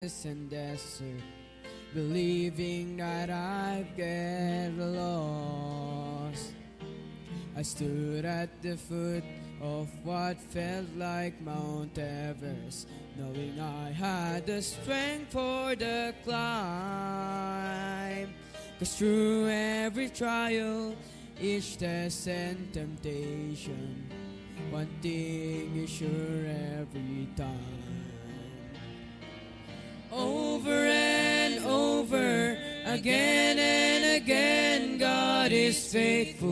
and desert, believing that I'd get lost. I stood at the foot of what felt like Mount Everest, knowing I had the strength for the climb. 'Cause through every trial, each test and temptation, one thing is sure every time. Over and over, again and again, God is faithful.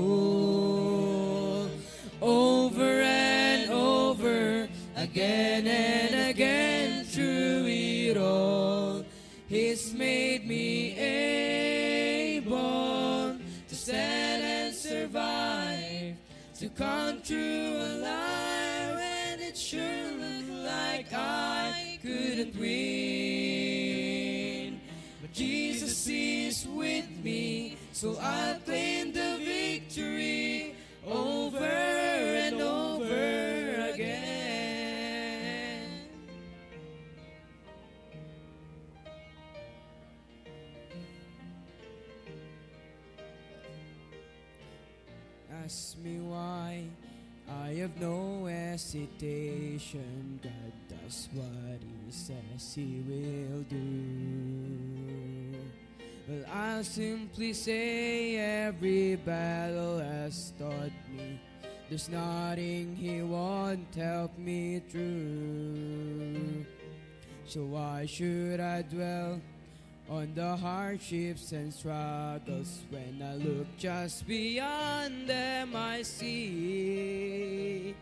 Over and over, again and again, through it all, He's made me able to stand and survive, to come through alive when it sure looked like I couldn't win. But Jesus is with me, so I'll claim the victory over and over again. Ask me why, I have no hesitation. God does what He says He will do. Well, I'll simply say every battle has taught me there's nothing He won't help me through. So why should I dwell on the hardships and struggles when I look just beyond them? I see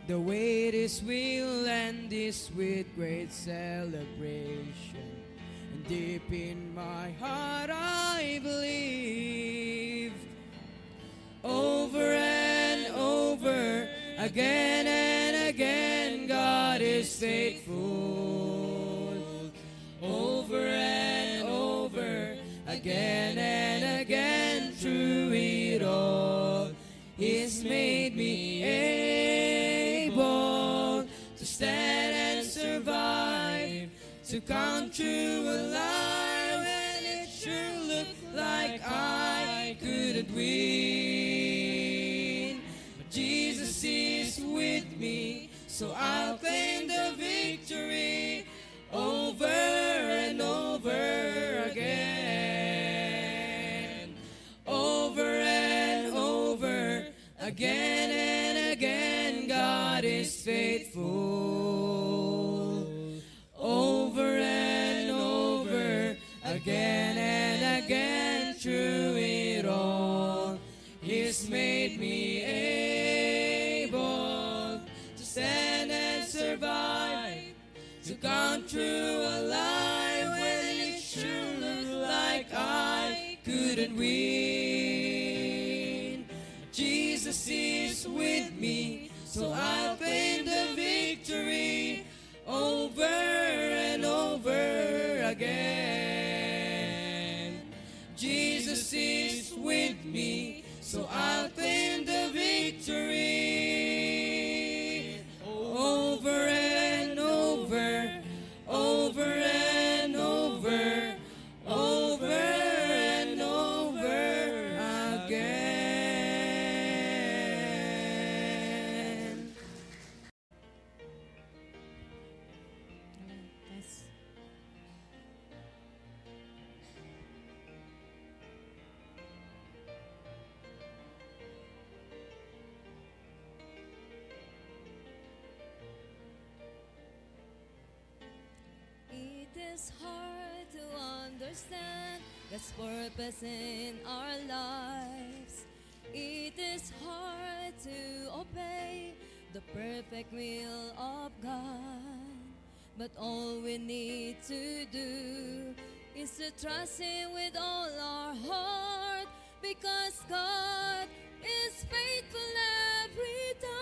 the way this will end is with great celebration, and deep in my heart I believe. Over and over, again and again, God is faithful. Over and over, again and again, through it all, He's made me able to stand and survive, to come through alive when it sure looked like I couldn't win. But Jesus is with me, so I'll claim the victory over and over again. Over and over, again and again, God is faithful. Over and over, again and again, through it all, He's made me able to stand and survive, to come through alive when it sure looked like I couldn't win. Jesus is with me, so I'll claim the victory over and over again. Jesus is with me, so I'll claim the victory over and over, over and over, over and over again. Yes. It is hard to understand God's purpose in our lives. It is hard to obey the perfect will of God. But all we need to do is to trust Him with all our heart, because God is faithful every time.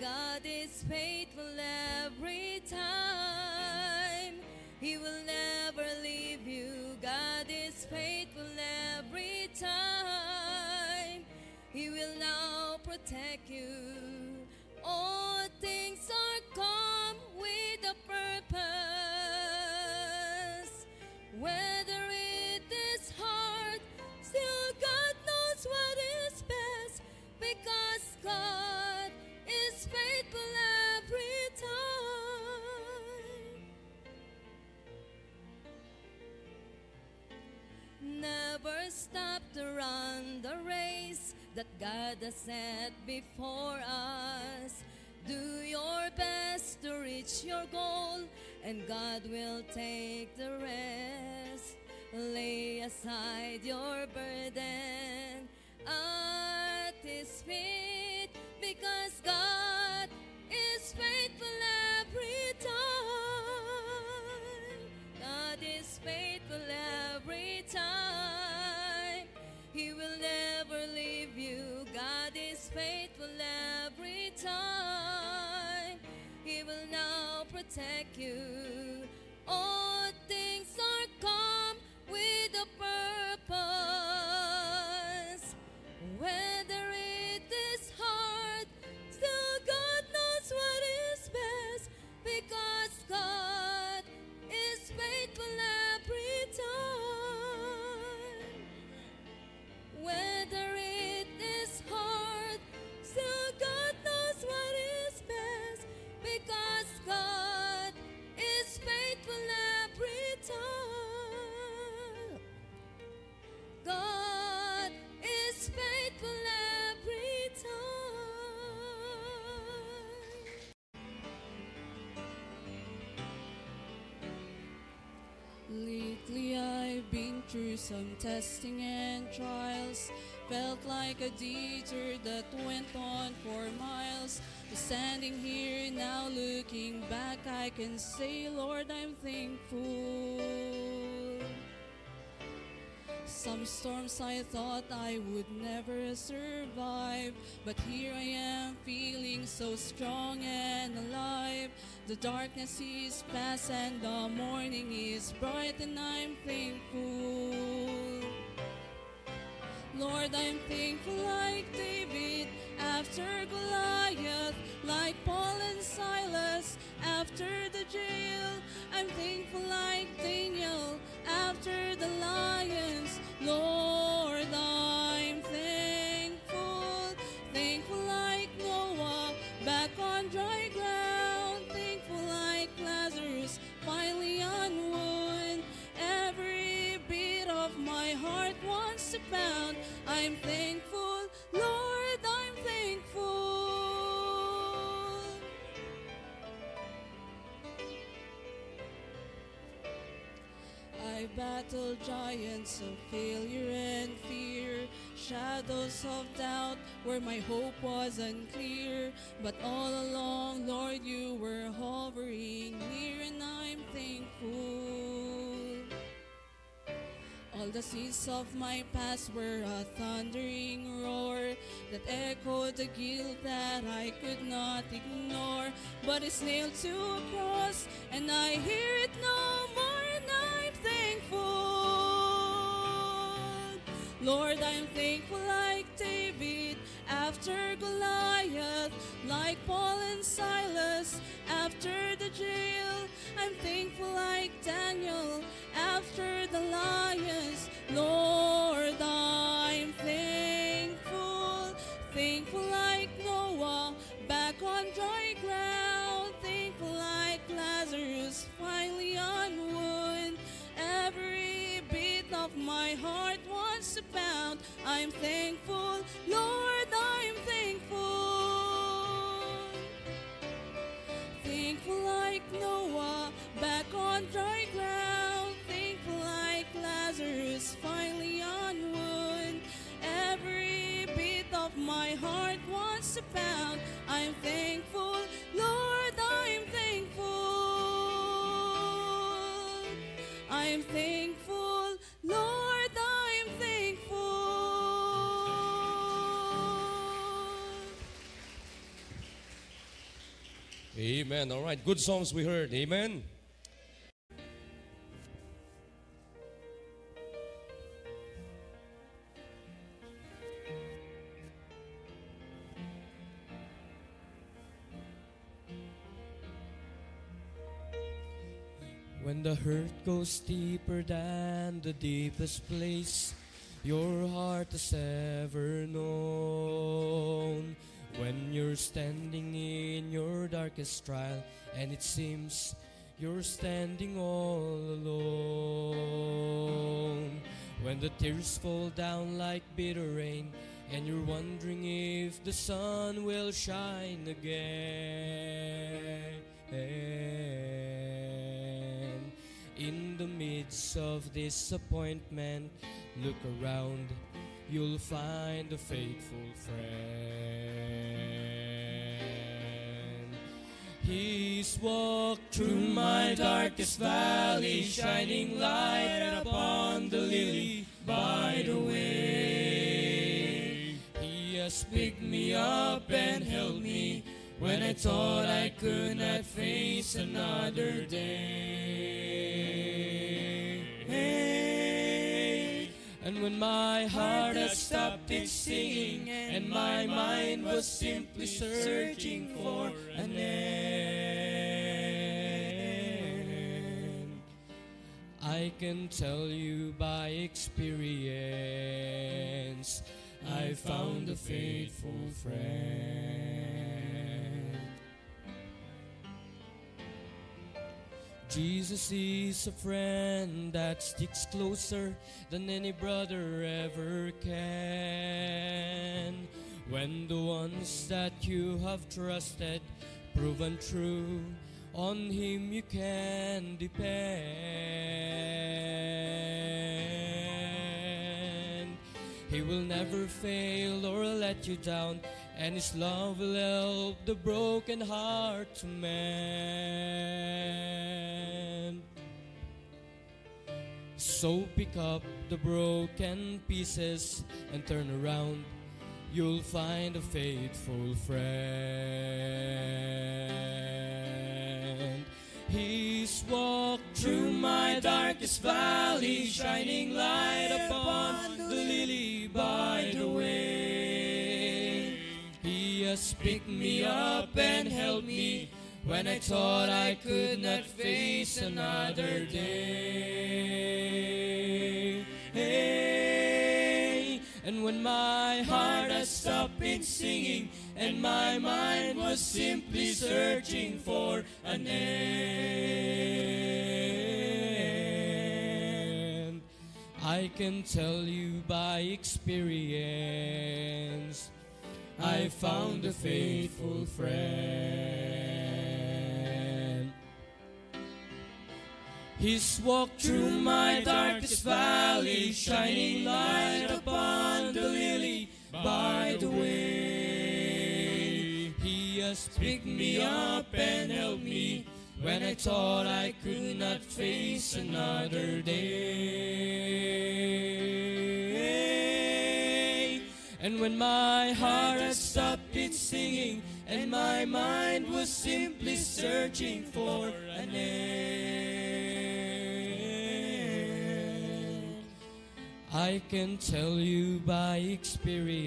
God is faithful every time. He will never leave you. God is faithful every time. He will now protect you. All things are come with a purpose. stop to run the race that God has set before us. Do your best to reach your goal, and God will take the rest. Lay aside your burden at His feet, because God is faithful every time. God is faithful every time. He will never leave you. God is faithful every time. He will now protect you. All things are come with a purpose. Whether it is hard, still God knows what is best, because God is faithful every time. Whether it is hard, still God knows what is best, because God is faithful every time. God is faithful every time. Lately I've been through some testing and trials. Felt like a detour that went on for miles. But standing here now looking back, I can say, Lord, I'm thankful. Some storms I thought I would never survive, but here I am feeling so strong and alive. The darkness is past and the morning is bright, and I'm thankful. Lord, I'm thankful like David after Goliath, like Paul and Silas after the jail. I'm thankful like Daniel after the lions. Lord, I'm thankful. Thankful like Noah back on dry ground. Thankful like Lazarus finally on wood. Every beat of my heart wants to pound. I'm thankful, Lord, I'm thankful. I battled giants of failure and fear, shadows of doubt where my hope was unclear. But all along, Lord, you were hovering near, and I'm thankful. All the sins of my past were a thundering roar that echoed the guilt that I could not ignore. But it's nailed to a cross, and I hear it no more, and I'm thankful. Lord, I'm thankful like David after Goliath, like Paul and Silas after the jail. I'm thankful like Daniel after the lions. Lord, I'm thankful. Thankful like Noah back on dry ground. Thankful like Lazarus finally on wood. Every beat of my heart wants to pound. I'm thankful, Lord, I'm thankful. Thankful like Noah back on dry ground. Thankful like Lazarus finally on wood. Every beat of my heart wants to pound. I'm thankful, Lord, I'm thankful. I'm thankful, Lord, I'm thankful. Amen. All right. Good songs we heard. Amen. When the hurt goes deeper than the deepest place your heart has ever known, when you're standing in your darkest trial and it seems you're standing all alone, When the tears fall down like bitter rain, and you're wondering if the sun will shine again. In the midst of disappointment, look around, you'll find a faithful friend. He's walked through my darkest valley, shining light upon the lily by the way. He has picked me up and held me when I thought I could not face another day. And when my heart had stopped its singing and my mind was simply searching for an end, I can tell you by experience, I found a faithful friend. Jesus is a friend that sticks closer than any brother ever can. When the ones that you have trusted proven true, on Him you can depend. He will never fail or let you down, and His love will help the broken heart to mend. So pick up the broken pieces and turn around, you'll find a faithful friend. He's walked through my darkest valley, shining light upon the lily by the way. He has picked me up and held me when I thought I could not face another day. And when my heart had stopped its singing and my mind was simply searching for an end, I can tell you by experience, I found a faithful friend. He's walked through my darkest valley, shining light upon the lily by the way. He has picked me up and held me when I thought I could not face another day. And when my heart had stopped its singing and my mind was simply searching for an end, I can tell you by experience,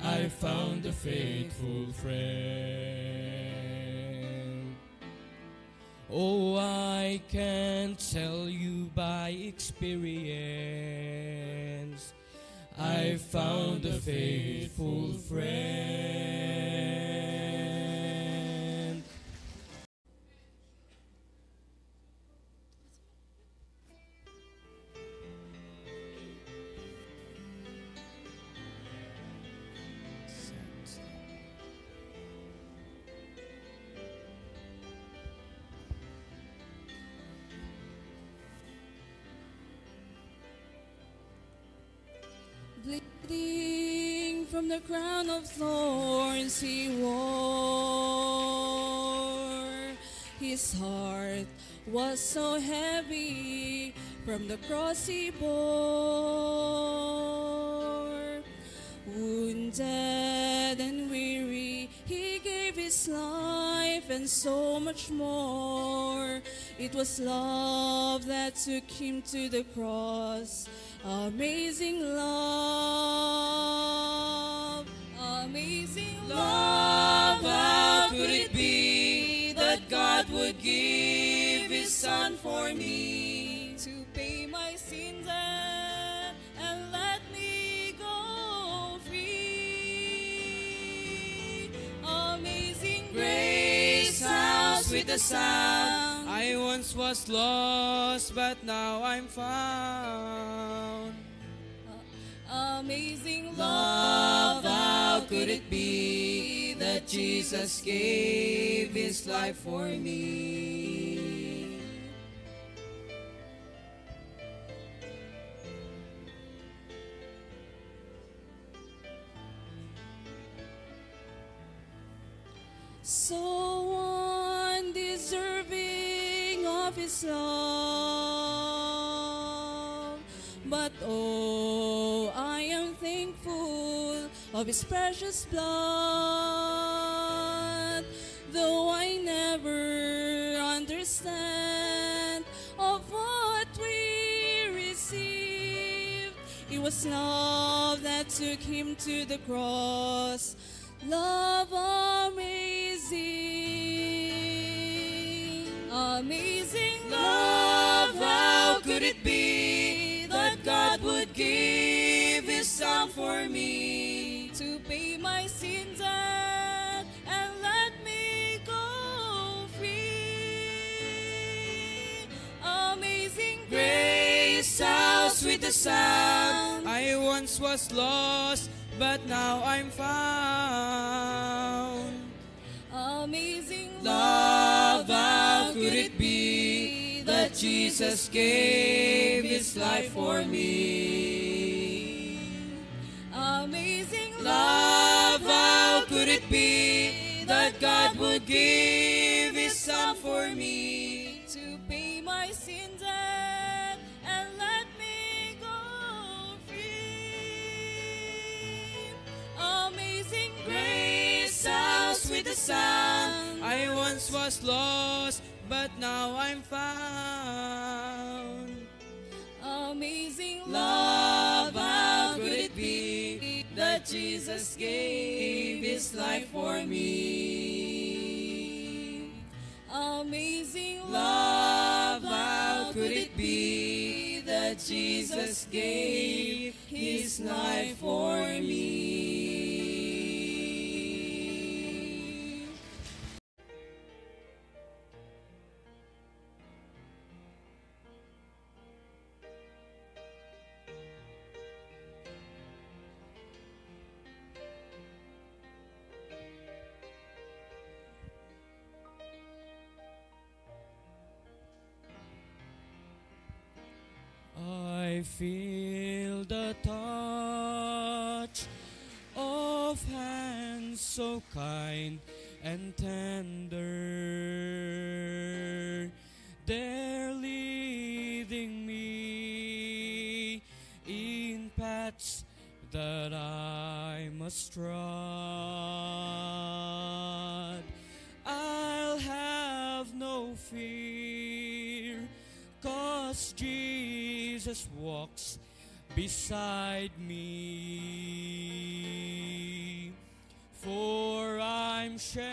I found a faithful friend. Oh, I can tell you by experience, I found a faithful friend. Bleeding from the crown of thorns He wore. His heart was so heavy from the cross He bore. Wounded and weary, He gave His life and so much more. It was love that took Him to the cross. Amazing love, amazing love. How could it be that God would give His Son for me to pay my sins and let me go free? Amazing grace, how sweet the sound I once was lost, but now I'm found. Amazing Love, how could it be that Jesus gave His life for me? So undeserving of His love, but oh, I am thankful of His precious blood. Though I never understand of what we received, it was love that took Him to the cross. Love amazing, amazing Love, how could it be that God would give His Son for me? to pay my sins and let me go free. Amazing Grace, how sweet the sound. I once was lost, but now I'm found. amazing Love, how could it be that Jesus gave His life for me? amazing Love, how could it be that God would give His Son for me? to pay my sins and let me go free. Amazing Grace, how sweet the sound. I once was lost, but now I'm found. amazing Love, how could it be that Jesus gave His life for me? amazing Love, how could it be that Jesus gave His life for me? I feel the touch of hands so kind and tender. They're leading me in paths that I must trod. I'll have no fear, 'cause Jesus walks beside me. For I'm sheltered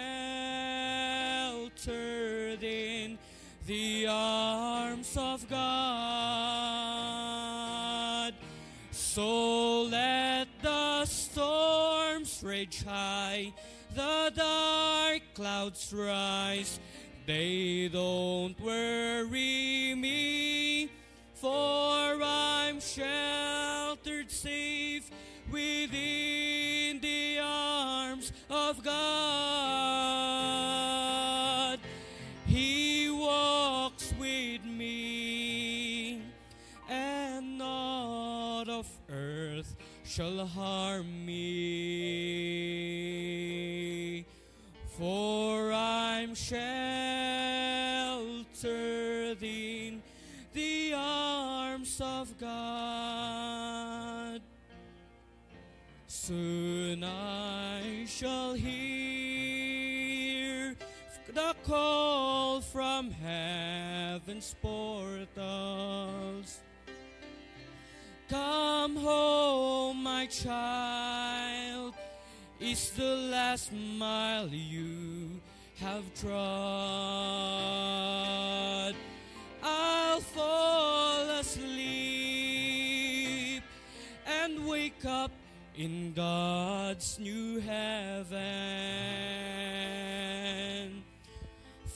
in the arms of God. So let the storms rage high, the dark clouds rise, they don't worry me, for I'm sheltered safe within the arms of God. He walks with me, and naught of earth shall harm me, for I'm sheltered in the arms of God. Soon I shall hear the call from heaven's portals. Come home, my child, is the last mile you have trod. I'll fall asleep and wake up in God's new heaven.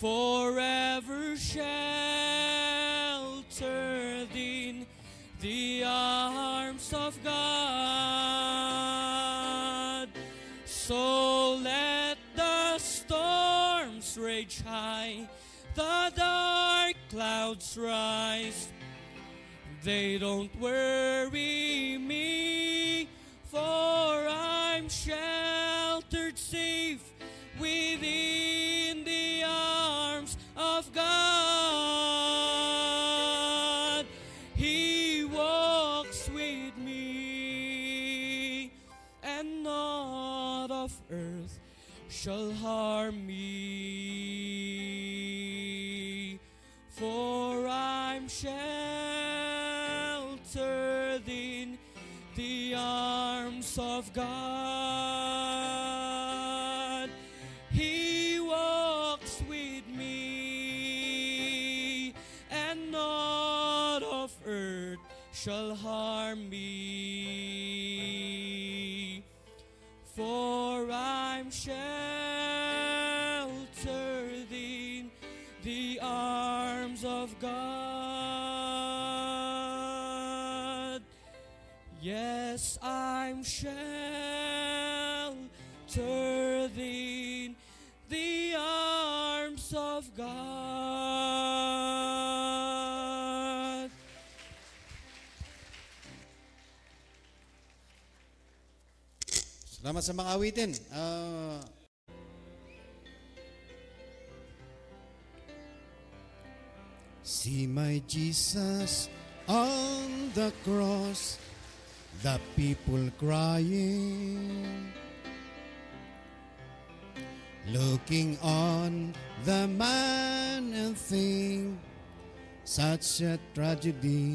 forever sheltered in the arms of God. So let the storms rage high, the dark clouds rise. They don't worry me, for I'm sheltered safe within the arms of God. He walks with me, and naught of earth shall harm me, for I'm sheltered in the arms of God. He walks with me, and naught of earth shall harm me, for I'm sheltered in the arms of God. Yes, I'm sheltered in the arms of God. Salamat sa mga awitin. See my Jesus on the cross, the people crying, looking on the man and thing, such a tragedy.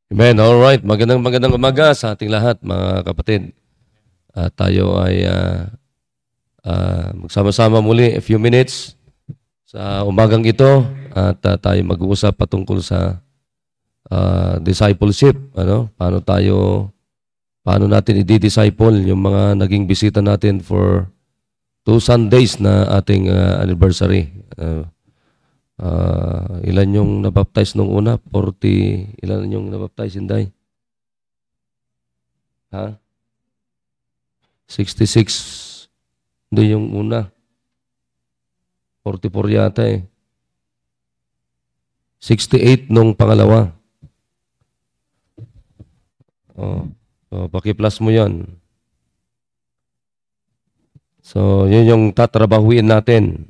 Amen. All right. Magandang umaga sa ating lahat, mga kapatid. Tayo ay magsama-sama muli a few minutes sa umagang ito at tayo mag-uusap patungkol sa discipleship. Paano natin i-disciple yung mga naging bisita natin for 2 Sundays na ating anniversary. Ilan yung nabaptize nung una? 40, ilan yung nabaptize, Inday? 66. Hindi yung una. 44 yata eh. 68 nung pangalawa. Paki-plus mo yan. So, yun yung tatrabahuin natin.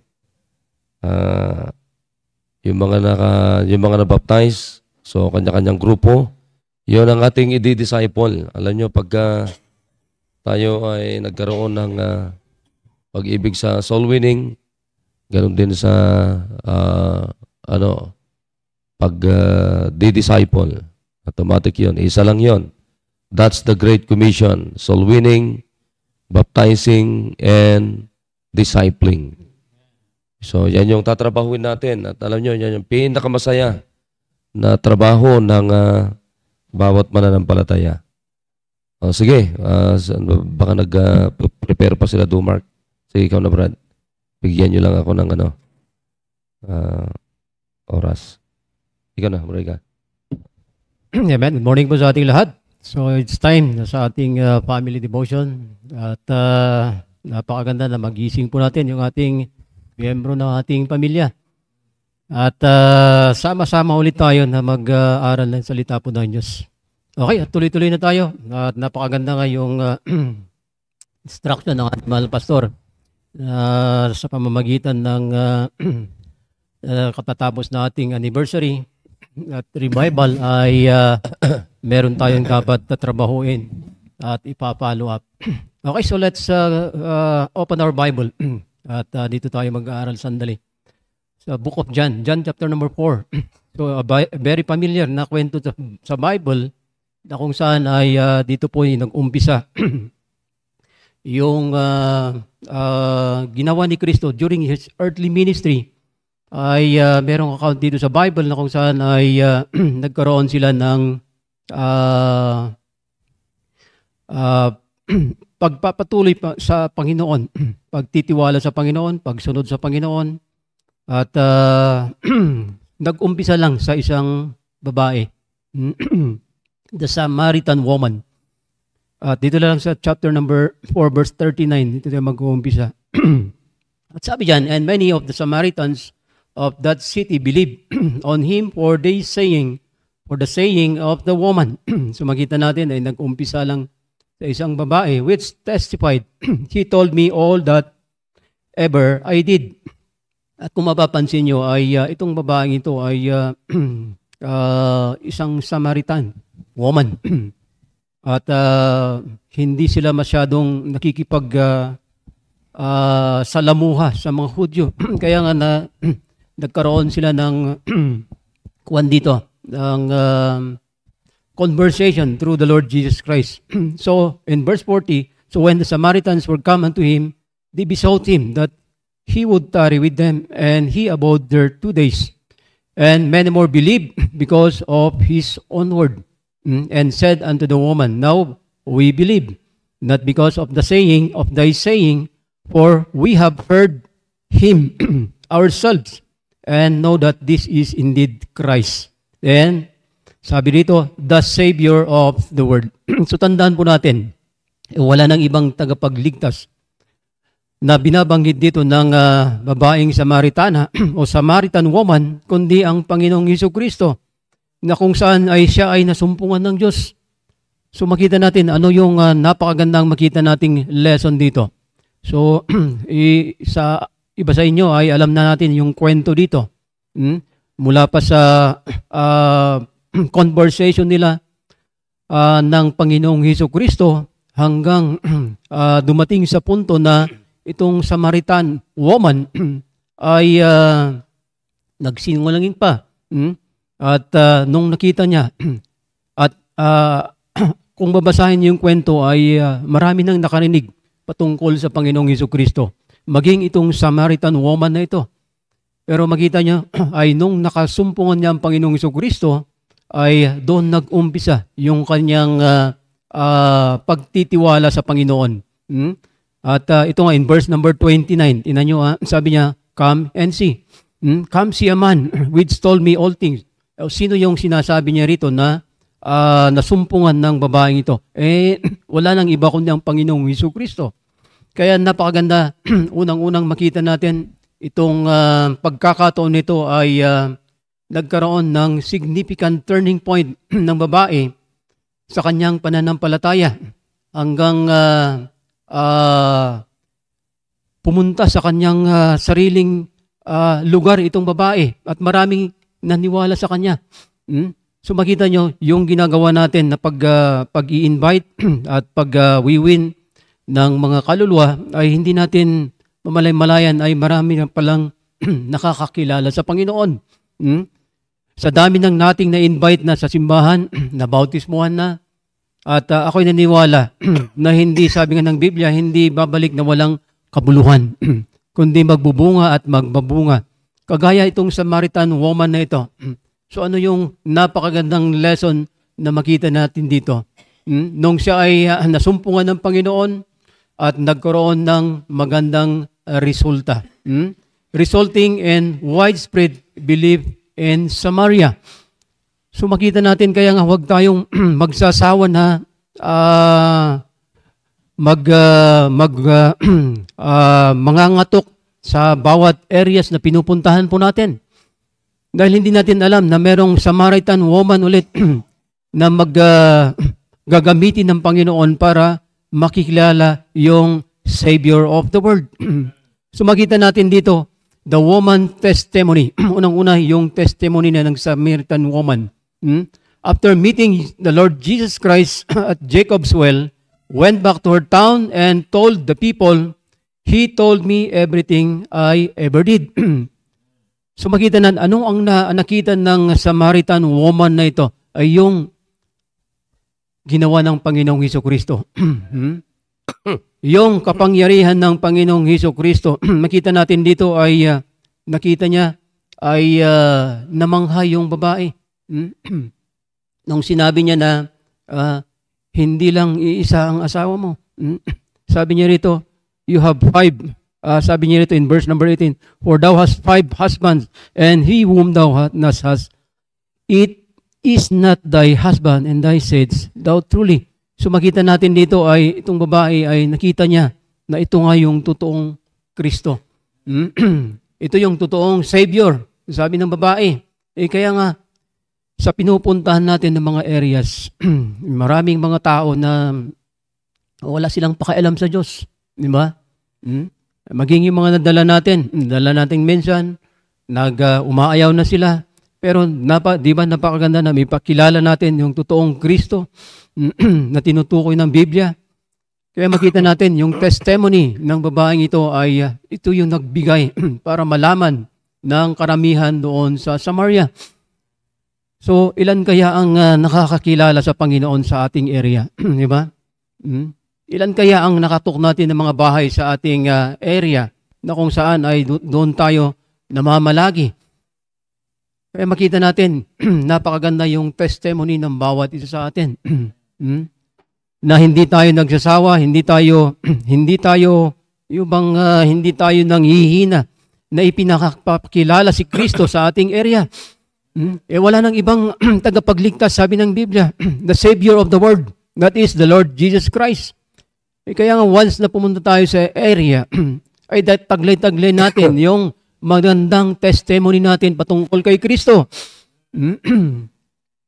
Yung mga nabaptize, so kanya-kanyang grupo, yun ang ating i-disciple. Alam nyo, pagka tayo ay nagkaroon ng pag-ibig sa soul winning, ganoon din sa pag-disciple. Automatic yun. Isa lang yun. That's the Great Commission. Soul winning, baptizing, and discipling. So, yan yung tatrabahuin natin. At alam nyo, yan yung pinakamasaya na trabaho ng bawat mananampalataya. Sige, baka nag-prepare pa sila, Dumark. Sige, ikaw na, Brad. Bigyan nyo lang ako ng oras. Ikaw na, Marika. Amen. Good morning po sa ating lahat. So, it's time na sa ating family devotion. At napakaganda na magising po natin yung ating miyembro ng ating pamilya. At sama-sama ulit tayo na mag-aral ng salita po ng Diyos. Okay, at tuloy-tuloy na tayo. At napakaganda nga yung instruction ng ating mahal pastor sa pamamagitan ng katatapos na ating anniversary at revival ay meron tayong dapat tatrabahuin at ipapalo up. Okay, so let's open our Bible. At dito tayo mag-aaral sandali. Sa Book of John, John chapter number 4. So, very familiar na kwento sa Bible na kung saan ay dito po yung nag-umpisa yung ginawa ni Kristo during His earthly ministry ay merong account dito sa Bible na kung saan ay nagkaroon sila ng pagpapatuloy sa Panginoon, pagtitiwala sa Panginoon, pagsunod sa Panginoon, at nag-umpisa lang sa isang babae, the Samaritan woman. At dito lang sa chapter number 4, verse 39, dito tayo mag-uumpisa. At sabi dyan, and many of the Samaritans of that city believed on him for the saying of the woman. So makita natin ay nag-umpisa lang sa isang babae, which testified, he told me all that ever I did. At kung mapapansin nyo, ay itong babaeng ito ay isang Samaritan woman. At hindi sila masyadong nakikipag salamuha sa mga Hudyo. Kaya nga nagkaroon sila ng ng conversation through the Lord Jesus Christ. So in verse 40, so when the Samaritans were come unto him, they besought him that he would tarry with them, and he abode there 2 days. And many more believed because of his own word. And said unto the woman, now we believe, not because of the saying of thy saying, for we have heard him ourselves, and know that this is indeed Christ. And sabi dito, the Savior of the world. So tandaan po natin, wala nang ibang tagapagligtas na binabanggit dito ng babaeng Samaritana o Samaritan woman, kundi ang Panginoong Hesukristo, na kung saan ay siya ay nasumpungan ng Diyos. So makita natin ano yung napakagandang makita nating lesson dito. So sa iba sa inyo ay alam na natin yung kwento dito. Mula pa sa conversation nila ng Panginoong Hesukristo hanggang dumating sa punto na itong Samaritan woman ay nagsinungaling pa. At nung nakita niya, at kung babasahin niyo yung kwento ay marami nang nakarinig patungkol sa Panginoong Hesukristo. Maging itong Samaritan woman na ito. Pero makita niya ay nung nakasumpungan niya ang Panginoong Hesukristo, ay doon nag-umpisa yung kanyang pagtitiwala sa Panginoon. At ito nga in verse number 29, tinan niyo, sabi niya, come and see. Come see a man which told me all things. Sino yung sinasabi niya rito na nasumpungan ng babaeng ito? Wala nang iba kundi ang Panginoong Hesukristo. Kaya napakaganda, unang-unang makita natin itong pagkakataon nito ay nagkaroon ng significant turning point ng babae sa kanyang pananampalataya hanggang pumunta sa kanyang sariling lugar itong babae at maraming naniwala sa kanya. So makita nyo, yung ginagawa natin na pag-i-invite at pag-wiwin ng mga kaluluwa ay hindi natin mamalay-malayan ay marami na palang nakakakilala sa Panginoon. Sa dami ng nating na-invite na sa simbahan, na bautismuhan na, at ako'y naniwala na hindi, sabi nga ng Biblia, hindi babalik na walang kabuluhan, kundi magbubunga at magbabunga. Kagaya itong Samaritan woman na ito. So ano yung napakagandang lesson na makita natin dito? Nung siya ay nasumpungan ng Panginoon at nagkaroon ng magandang resulta. Resulting in widespread belief in Samaria. So makita natin kaya nga huwag tayong magsasawa na mangangatok sa bawat areas na pinupuntahan po natin. Dahil hindi natin alam na merong Samaritan woman ulit na gagamitin ng Panginoon para makikilala yung Savior of the world. So makita natin dito, the woman testimony. Unang-una yung testimony na ng Samaritan woman. After meeting the Lord Jesus Christ at Jacob's well, went back to her town and told the people, He told me everything I ever did. So makita na, anong ang nakita ng Samaritan woman na ito ay yung ginawa ng Panginoong Hesukristo. Yung kapangyarihan ng Panginoong Hesukristo, makita natin dito ay nakita niya ay namangha yung babae. Nung sinabi niya na hindi lang iisa ang asawa mo. Sabi niya rito, you have 5. Sabi niya rito in verse number 18, for thou hast 5 husbands, and he whom thou hast, it is not thy husband, and thy saidst thou truly. So makita natin dito ay itong babae ay nakita niya na ito nga yung totoong Kristo. Ito yung totoong Savior. Sabi ng babae. Kaya nga, sa pinupuntahan natin ng mga areas, maraming mga tao na wala silang pakialam sa Diyos. Di ba? Maging yung mga nadala nating minsan, umaayaw na sila. Pero di ba napakaganda na may pakilala natin yung totoong Kristo na tinutukoy ng Biblia. Kaya makita natin yung testimony ng babaeng ito ay ito yung nagbigay para malaman ng karamihan doon sa Samaria. So, ilan kaya ang nakakakilala sa Panginoon sa ating area? Di ba? Ilan kaya ang nakatok natin ng mga bahay sa ating area na kung saan ay doon tayo namamalagi? Kaya makita natin, napakaganda yung testimony ng bawat isa sa atin. Na hindi tayo nagsasawa, hindi tayo nanghihina na ipinakapakilala si Kristo sa ating area. Wala nang ibang tagapagligtas, sabi ng Biblia, the Savior of the world, that is the Lord Jesus Christ. Kaya nga once na pumunta tayo sa area, ay taglay-taglay natin yung magandang testimony natin patungkol kay Kristo.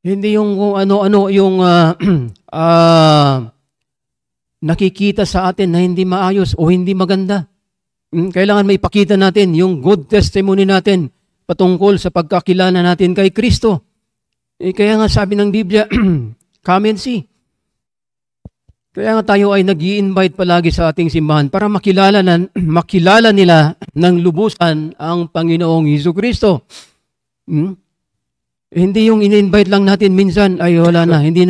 Hindi yung ano-ano yung nakikita sa atin na hindi maayos o hindi maganda. Kailangan may ipakita natin yung good testimony natin patungkol sa pagkakilala natin kay Kristo. Kaya nga sabi ng Biblia, come and see. Kaya nga tayo ay nag-i-invite palagi sa ating simbahan para makilala nila ng lubusan ang Panginoong Hesukristo. Hindi yung in-invite lang natin minsan ay wala na, hindi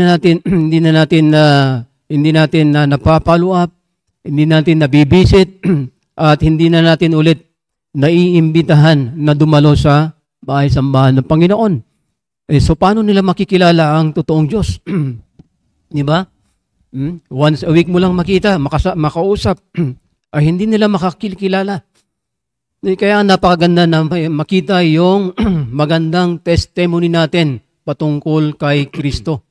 natin napapollow up, hindi natin nabibisit, at hindi na natin ulit naiimbitahan na dumalo sa bahay-sambahan ng Panginoon. So paano nila makikilala ang totoong Diyos? Di ba? Once a week mo lang makita, makausap, ay hindi nila makakilala. Kaya napakaganda na makita yung magandang testimony natin patungkol kay Kristo.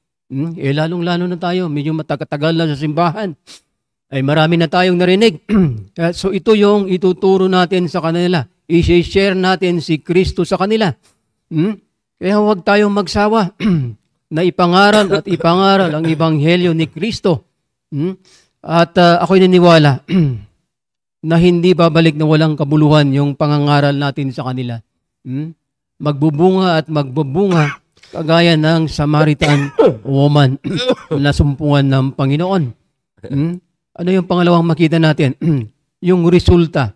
Lalong-lalo na tayo, medyo matatagal na sa simbahan. Ay marami na tayong narinig. So ito yung ituturo natin sa kanila. I-share natin si Kristo sa kanila. Kaya huwag tayong magsawa na ipangaral ang Ebanghelyo ni Kristo. At ako'y naniniwala na hindi babalik na walang kabuluhan yung pangangaral natin sa kanila. Magbubunga at magbubunga kagaya ng Samaritan woman na sumpungan ng Panginoon. Ano yung pangalawang makita natin? Yung resulta.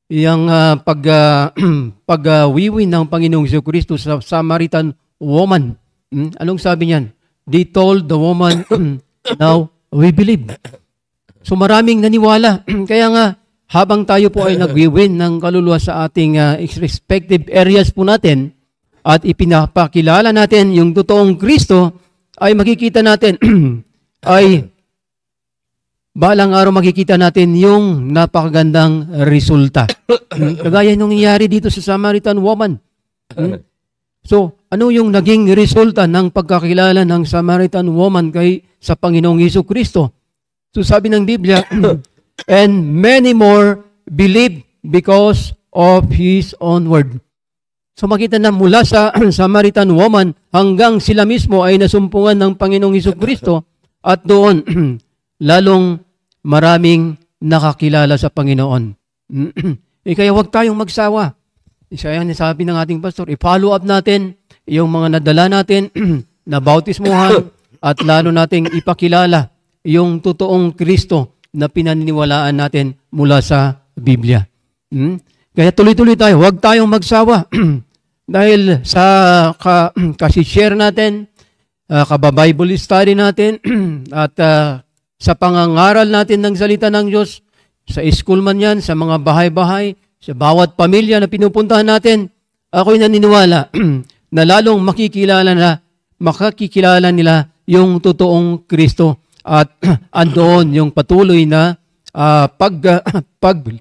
Yung pagwiwin ng Panginoong Jesucristo sa Samaritan woman. Anong sabi niyan? They told the woman, now we believe. So maraming naniwala. Kaya nga, habang tayo po ay nagwiwin ng kaluluwa sa ating respective areas po natin at ipinapakilala natin yung totoong Kristo, ay makikita natin ay balang araw makikita natin yung napakagandang resulta. Kagaya nung nangyari dito sa Samaritan woman. So, ano yung naging resulta ng pagkakilala ng Samaritan woman sa Panginoong Hesukristo? So, sabi ng Biblia, and many more believed because of His own word. So, makita na mula sa Samaritan woman hanggang sila mismo ay nasumpungan ng Panginoong Hesukristo at doon lalong maraming nakakilala sa Panginoon. Kaya huwag tayong magsawa. Kaya sabi ng ating pastor, i-follow up natin yung mga nadala natin na bautismuhan at lalo nating ipakilala yung totoong Kristo na pinaniniwalaan natin mula sa Biblia. Kaya tuloy-tuloy tayo, huwag tayong magsawa. Dahil sa kasi-share natin, kababible study natin, at sa pangangaral natin ng salita ng Diyos, sa school man yan, sa mga bahay-bahay, sa bawat pamilya na pinupuntahan natin, ako'y naniniwala na lalong makikilala nila yung totoong Kristo at andoon yung patuloy na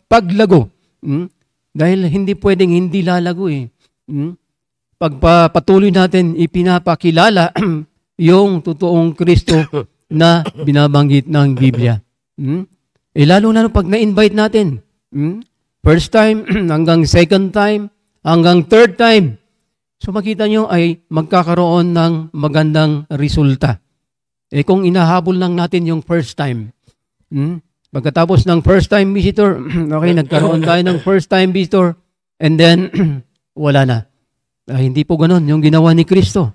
paglago. Dahil hindi pwedeng hindi lalago eh. Pagpatuloy natin ipinapakilala yung totoong Kristo na binabanggit ng Biblia. Lalo na pag na-invite natin. First time, hanggang second time, hanggang third time. So makita nyo ay magkakaroon ng magandang resulta. Kung inahabol lang natin yung first time, pagkatapos ng first time visitor, okay, nagkaroon tayo ng first time visitor, and then, wala na. Hindi po ganon yung ginawa ni Kristo.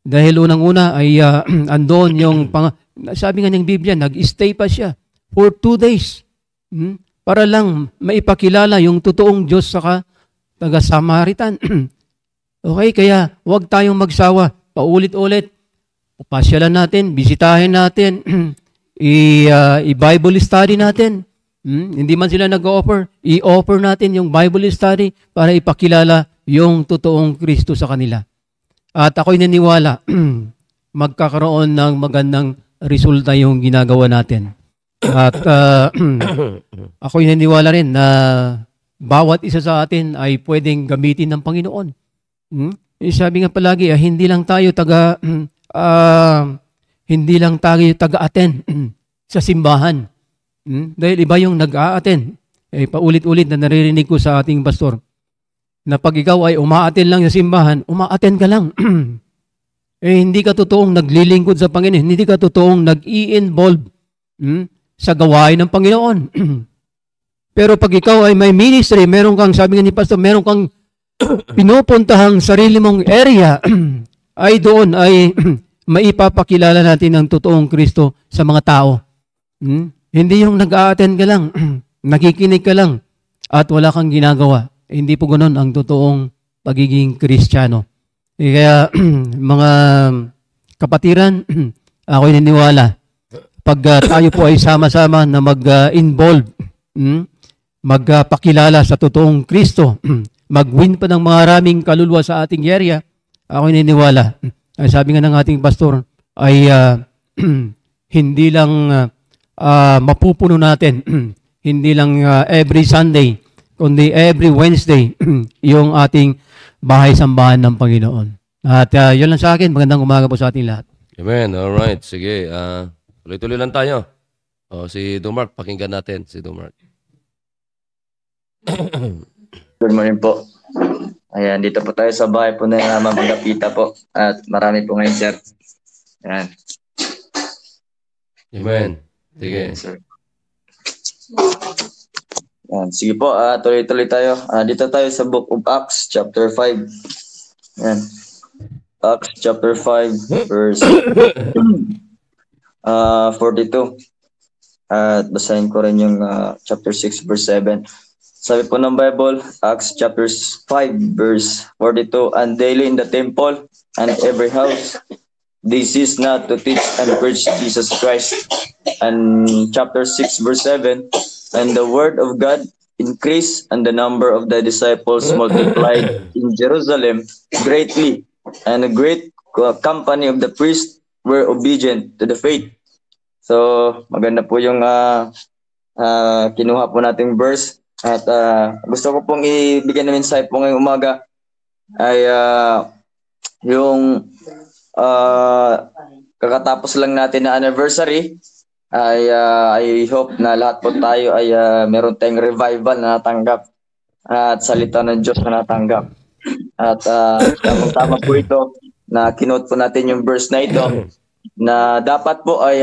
Dahil unang-una ay andoon yung, sabi nga ng Biblia, nag-stay pa siya for 2 days. Para lang maipakilala yung totoong Diyos sa taga-Samaritan. Okay, kaya huwag tayong magsawa. Paulit-ulit. Pasyalan natin, bisitahin natin, i-Bible study natin. Hindi man sila nag-offer, i-offer natin yung Bible study para ipakilala yung totoong Kristo sa kanila. At ako'y naniwala, magkakaroon ng magandang resulta yung ginagawa natin. At ako'y naniwala rin na bawat isa sa atin ay pwedeng gamitin ng Panginoon. Sabi nga palagi, hindi lang tayo taga-attend sa simbahan. Dahil iba yung nag-a-attend. Paulit-ulit na naririnig ko sa ating pastor na pag ikaw ay uma-attend lang sa simbahan, uma-attend ka lang. Hindi ka totoong naglilingkod sa Panginoon, hindi ka totoong nag-i-involve sa gawain ng Panginoon. Pero pag ikaw ay may ministry, meron kang, sabi nga ni pastor, meron kang pinupuntahang sarili mong area, ay doon ay maipapakilala natin ang totoong Kristo sa mga tao. Hindi yung nag-a-attend ka lang, nakikinig ka lang, at wala kang ginagawa. Hindi po ganoon ang totoong pagiging Kristiyano. Kaya mga kapatiran, ako'y naniwala, pag tayo po ay sama-sama na mag-involve, magpakilala sa totoong Kristo, mag-win pa ng maraming kaluluwa sa ating area, ako'y niniwala. Sabi nga ng ating pastor, ay hindi lang mapupuno natin, hindi lang every Sunday, kundi every Wednesday, yung ating bahay-sambahan ng Panginoon. At yun lang sa akin. Magandang umaga po sa ating lahat. Amen. Alright. Sige. Tuloy-tuloy lang tayo. Si Dumark, pakinggan natin. Si Dumark. Good morning po. Ayan, dito po tayo sa bahay po na Magapita po. At marami po ngayon, sir. Ayan. Amen. Sige. Ayan, sir. Ayan, sige po, tuloy-tuloy tayo. Dito tayo sa Book of Acts, chapter 5. Ayan. Acts chapter 5, verse 42. At basahin ko rin yung chapter 6, verse 7. Sabi po ng Bible, Acts chapter 5, verse 42, and daily in the temple and every house, they cease not to teach and preach Jesus Christ. And chapter 6, verse 7, and the word of God increased, and the number of the disciples multiplied in Jerusalem greatly, and a great company of the priests were obedient to the faith. So, maganda po yung kinuha po nating verse. At gusto ko pong ibigay ng insight po ngayong umaga ay yung kakatapos lang natin na anniversary. I hope na lahat po tayo ay meron tayong revival na natanggap at salita ng Diyos na natanggap. At tama po ito na kinote po natin yung verse na ito na dapat po ay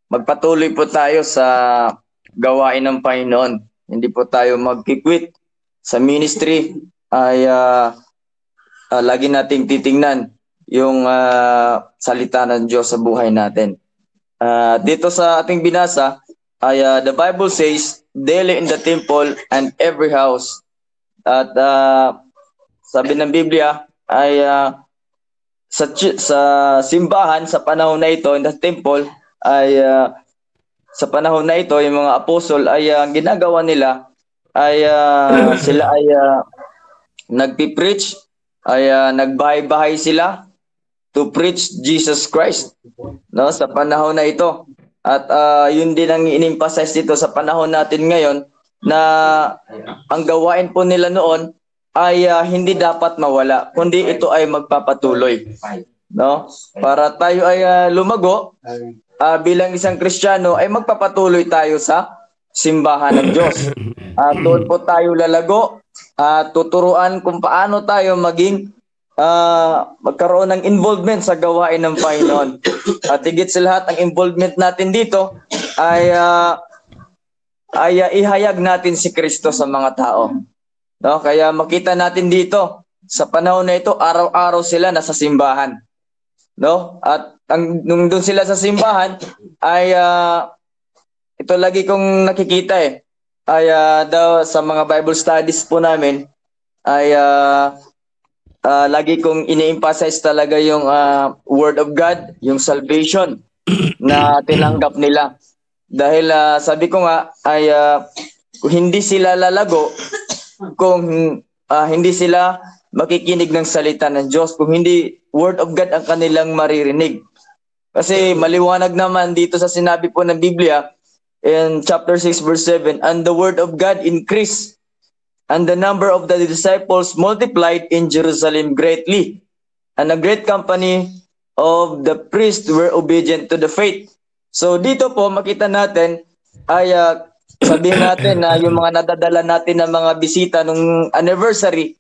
magpatuloy po tayo sa gawain ng Panginoon. Hindi po tayo mag-quit sa ministry ay lagi nating titingnan yung salita ng Diyos sa buhay natin. Dito sa ating binasa ay the Bible says daily in the temple and every house. At sabi ng Biblia ay sa simbahan sa panahon na ito in the temple ay sa panahon na ito yung mga apostol ay ang ginagawa nila ay sila ay nagpipreach, ay nagbahay-bahay sila to preach Jesus Christ, no, sa panahon na ito. At yun din ang in-emphasize dito sa panahon natin ngayon, na ang gawain po nila noon ay hindi dapat mawala, kundi ito ay magpapatuloy, no? Para tayo ay lumago bilang isang Kristiyano, ay magpapatuloy tayo sa simbahan ng Diyos. Doon po tayo lalago, tuturuan kung paano tayo maging magkaroon ng involvement sa gawain ng Panginoon. At higit sa lahat, ang involvement natin dito ay ihayag natin si Kristo sa mga tao. No? Kaya makita natin dito, sa panahon na ito, araw-araw sila nasa simbahan. No? At nung doon sila sa simbahan, ay ito lagi kong nakikita ay daw sa mga Bible studies po namin, ay lagi kong ini-emphasize talaga yung Word of God, yung salvation na tinanggap nila. Dahil sabi ko nga, ay hindi sila lalago kung hindi sila makikinig ng salita ng Diyos, kung hindi Word of God ang kanilang maririnig. Kasi maliwanag naman dito sa sinabi po ng Biblia, in chapter 6 verse 7, and the Word of God increased, and the number of the disciples multiplied in Jerusalem greatly, and a great company of the priests were obedient to the faith. So dito po makita natin ay sabihin natin na yung mga nadadala natin ng mga bisita nung anniversary,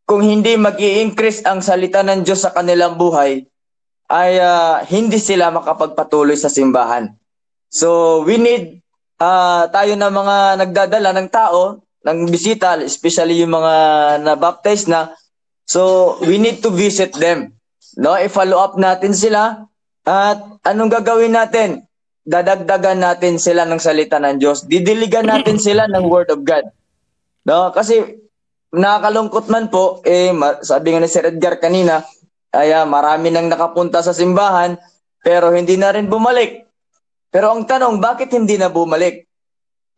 kung hindi mag-i-increase ang salita ng Diyos sa kanilang buhay, ay hindi sila makapagpatuloy sa simbahan. So we need tayo na mga nagdadala ng tao, ng bisita, especially yung mga na-baptize na. So we need to visit them. No, i-follow up natin sila. At anong gagawin natin? Dadagdagan natin sila ng salita ng Diyos. Didiligan natin sila ng Word of God. No, kasi nakakalungkot man po, sabi nga ni Sir Edgar kanina, ay marami nang nakapunta sa simbahan pero hindi na rin bumalik. Pero ang tanong, bakit hindi na bumalik?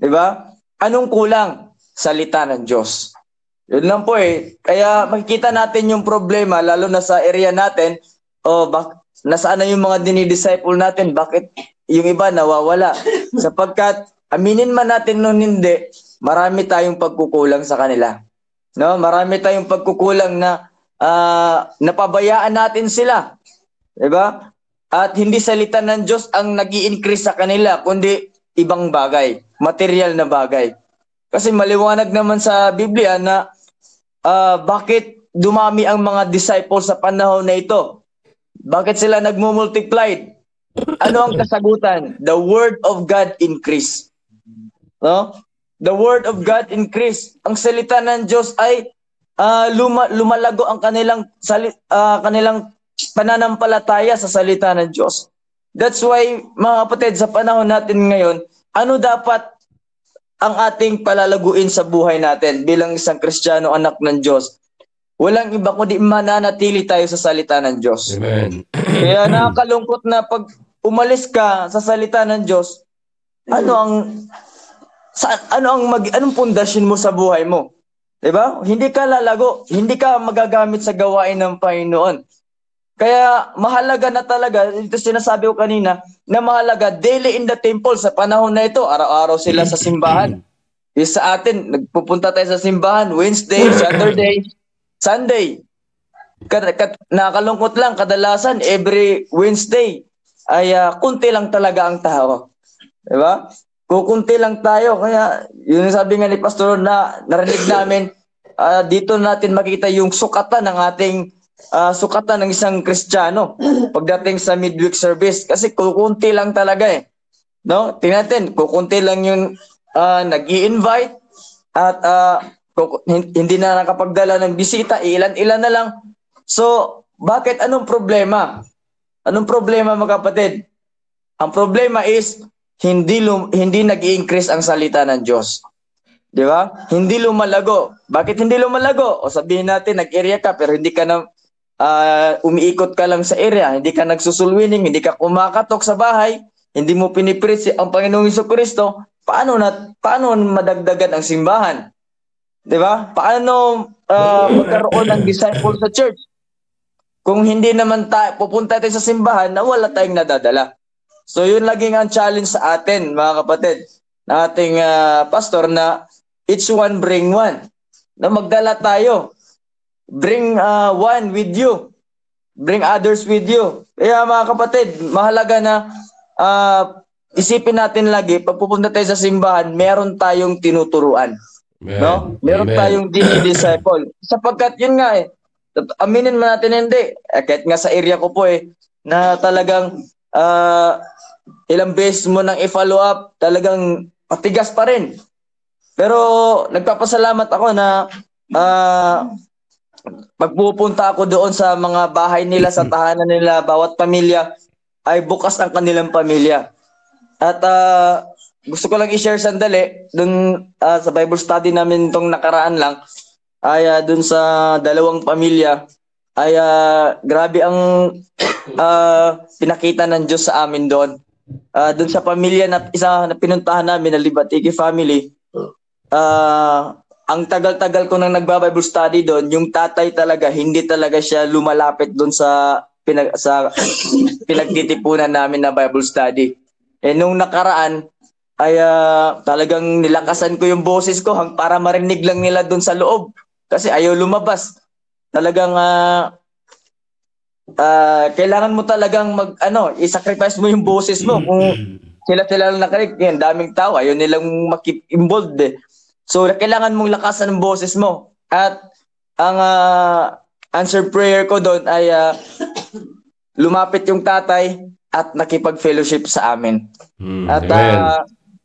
'Di ba? Anong kulang? Salita ng Diyos. Yun lang po Kaya makikita natin yung problema, lalo na sa area natin, nasaan na yung mga dinidisciple natin, bakit yung iba nawawala? Sapagkat, aminin man natin nun hindi, marami tayong pagkukulang sa kanila. No? Marami tayong pagkukulang na napabayaan natin sila. Diba? At hindi salita ng Diyos ang nag-i-increase sa kanila, kundi ibang bagay, material na bagay. Kasi maliwanag naman sa Biblia na bakit dumami ang mga disciples sa panahon na ito? Bakit sila nagmumultiplied? Ano ang kasagutan? The Word of God increase. No? The Word of God increase. Ang salita ng Diyos ay lumalago ang kanilang pananampalataya sa salita ng Diyos. That's why, mga kapatid, sa panahon natin ngayon, ano dapat ang ating palalaguin sa buhay natin bilang isang Kristiyano, anak ng Diyos? Walang iba kundi mananatili tayo sa salita ng Diyos. Amen. Kaya nakakalungkot na pag umalis ka sa salita ng Diyos, anong pundasyon mo sa buhay mo? 'Di ba? Hindi ka lalago, hindi ka magagamit sa gawain ng Panginoon. Kaya mahalaga na talaga, ito sinasabi ko kanina, na mahalaga daily in the temple sa panahon na ito, araw-araw sila sa simbahan. Sa atin, nagpupunta tayo sa simbahan, Wednesday, Saturday, Sunday. Nakakalungkot lang, kadalasan every Wednesday ay kunti lang talaga ang tao. Diba? Kukunti lang tayo. Kaya yun sabi nga ni Pastor na narinig namin, dito natin makita yung sukatan ng ating sukatan ng isang Kristiyano pagdating sa midweek service. Kasi kukunti lang talaga No? Tingnan natin, kukunti lang yung nag-i-invite at hindi na nakapagdala ng bisita, ilan-ilan na lang. So, bakit? Anong problema? Anong problema, mga kapatid? Ang problema is hindi nag-i-increase ang salita ng Diyos. Di ba? Hindi lumalago. Bakit hindi lumalago? O sabihin natin, nag-area ka pero hindi ka na umiikot ka lang sa area, hindi ka nagsusulwining, hindi ka kumakatok sa bahay, hindi mo pinipreach ang Panginoong Hesus-Kristo, paano madagdagan ang simbahan? Di ba? Paano magkaroon ng disciple sa church? Kung hindi naman pupunta tayo sa simbahan na wala tayong nadadala. So yun laging ang challenge sa atin, mga kapatid, ng ating pastor na each one bring one. Na magdala tayo. Bring one with you. Bring others with you. Kaya mga kapatid, mahalaga na isipin natin lagi, pag pupunta tayo sa simbahan, meron tayong tinuturuan. Amen. No? Meron Amen. tayong dinidisciple. Sapagkat yun nga aminin man natin hindi. Kahit nga sa area ko po na talagang ilang beses mo nang i-follow up, talagang patigas pa rin. Pero nagpapasalamat ako na pagpupunta ako doon sa mga bahay nila, sa tahanan nila, bawat pamilya ay bukas ang kanilang pamilya. At gusto ko lang i-share sandali doon sa Bible study namin itong nakaraan lang, ay dun sa dalawang pamilya ay grabe ang pinakita ng Diyos sa amin doon. Dun sa pamilya na isa na pinuntahan namin na Libatiki family, ang tagal-tagal ko nang nagba-Bible study doon, yung tatay talaga hindi talaga siya lumalapit doon sa pinagtitipunan namin na Bible study. Nung nakaraan ay talagang nilakasan ko yung boses ko para marinig lang nila doon sa loob. Kasi ayaw lumabas. Talagang kailangan mo talagang i-sacrifice mo yung boses mo. Kung sila lang nakinig, yan, daming tao, ayaw nilang makip-involved So, kailangan mong lakasan ang boses mo. At ang answer prayer ko doon ay lumapit yung tatay at nakipag-fellowship sa amin. At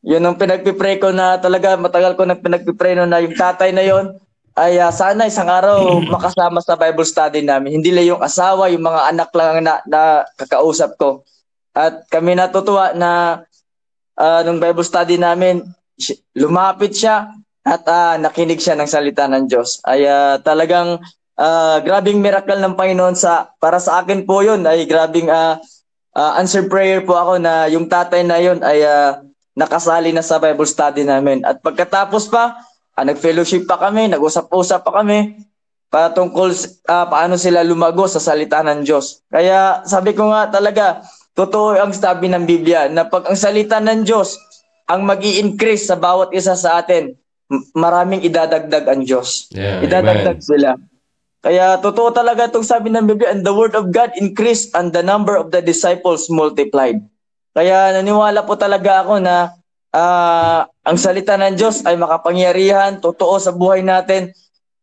yun ang pinagpipray ko na talaga, matagal ko nang pinagpipray na yung tatay na yon ay sana isang araw makasama sa Bible study namin. Hindi lang yung asawa, yung mga anak lang na kakausap ko. At kami natutuwa na nung Bible study namin, lumapit siya at nakinig siya ng salita ng Diyos. Ay talagang grabing miracle ng Panginoon para sa akin po yun. Ay grabing answer prayer po ako na yung tatay na yun ay nakasali na sa Bible study namin. At pagkatapos pa, nag-fellowship pa kami, nag-usap-usap pa kami patungkol paano sila lumago sa salita ng Diyos. Kaya sabi ko nga talaga, totoo ang sabi ng Biblia na pag ang salita ng Diyos ang mag-i-increase sa bawat isa sa atin, maraming idadagdag ang Diyos. Yeah, idadagdag amen. sila. Kaya totoo talaga itong sabi ng Biblia, and the word of God increased and the number of the disciples multiplied. Kaya naniwala po talaga ako na ang salita ng Diyos ay makapangyarihan, totoo sa buhay natin.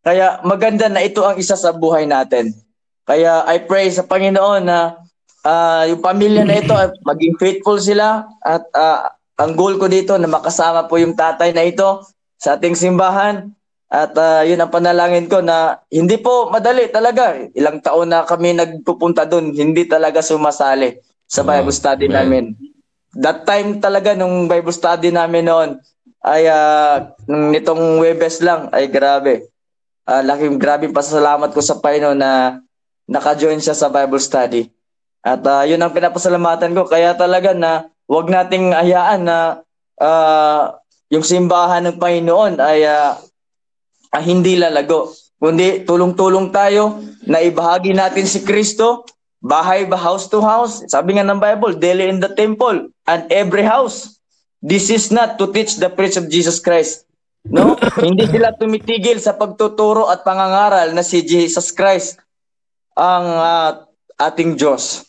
Kaya maganda na ito ang isa sa buhay natin. Kaya I pray sa Panginoon na yung pamilya na ito ay maging faithful sila at ang goal ko dito na makasama po yung tatay na ito sa ating simbahan. At yun ang panalangin ko na hindi po madali talaga. Ilang taon na kami nagpupunta doon, hindi talaga sumasali sa Bible study namin. That time talaga nung Bible study namin noon ay nitong Webes lang ay grabe. Grabing pasasalamat ko sa Panginoon na naka-join siya sa Bible study. At yun ang pinapasalamatan ko. Kaya talaga na wag nating hayaan na yung simbahan ng Panginoon ay hindi lalago. Kundi tulong-tulong tayo na ibahagi natin si Kristo. Bahay ba, house to house? Sabi nga ng Bible, daily in the temple and every house. This is not to teach the preach of Jesus Christ. No? Hindi sila tumitigil sa pagtuturo at pangangaral na si Jesus Christ ang ating Diyos.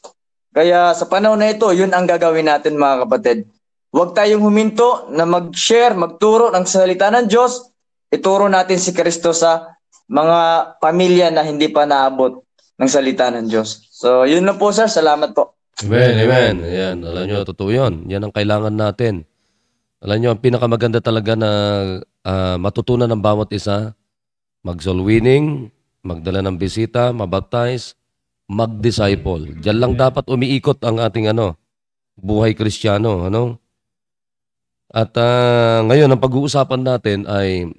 Kaya sa panahon na ito, yun ang gagawin natin mga kapatid. Huwag tayong huminto na mag-share, magturo ng salita ng Diyos. Ituro natin si Kristo sa mga pamilya na hindi pa naabot ng salita ng Diyos. So, yun na po sir. Salamat po. Amen, amen. Ayan, alam nyo, totoo yun. Yan ang kailangan natin. Alam nyo, ang pinakamaganda talaga na matutunan ng bawat isa, mag-soul winning, magdala ng bisita, mabaptize, mag-disciple. Diyan lang dapat umiikot ang ating buhay Kristiyano. At ngayon, ang pag-uusapan natin ay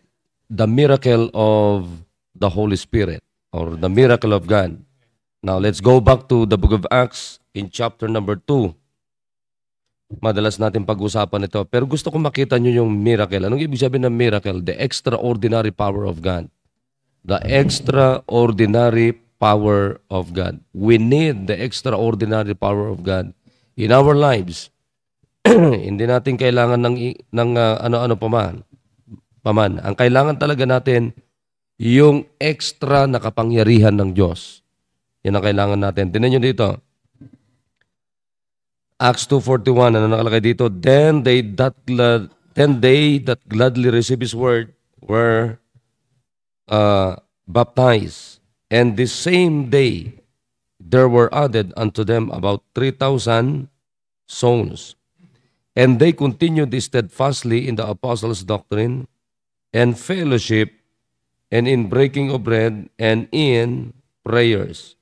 the miracle of the Holy Spirit or the miracle of God. Now, let's go back to the book of Acts in chapter number 2. madalas natin pag-usapan ito. Pero gusto kong makita nyo yung miracle. Anong ibig sabihin ng miracle? The extraordinary power of God. The extraordinary power of God. We need the extraordinary power of God in our lives. Hindi natin kailangan ng ano-ano paman. Ang kailangan talaga natin yung extra na kapangyarihan ng Diyos. Yan ang kailangan natin. Tingnan nyo dito. Acts 2:41, ano nakalagay dito? Then they that gladly received His word were baptized. And the same day there were added unto them about 3,000 souls. And they continued steadfastly in the apostles' doctrine and fellowship and in breaking of bread and in prayers.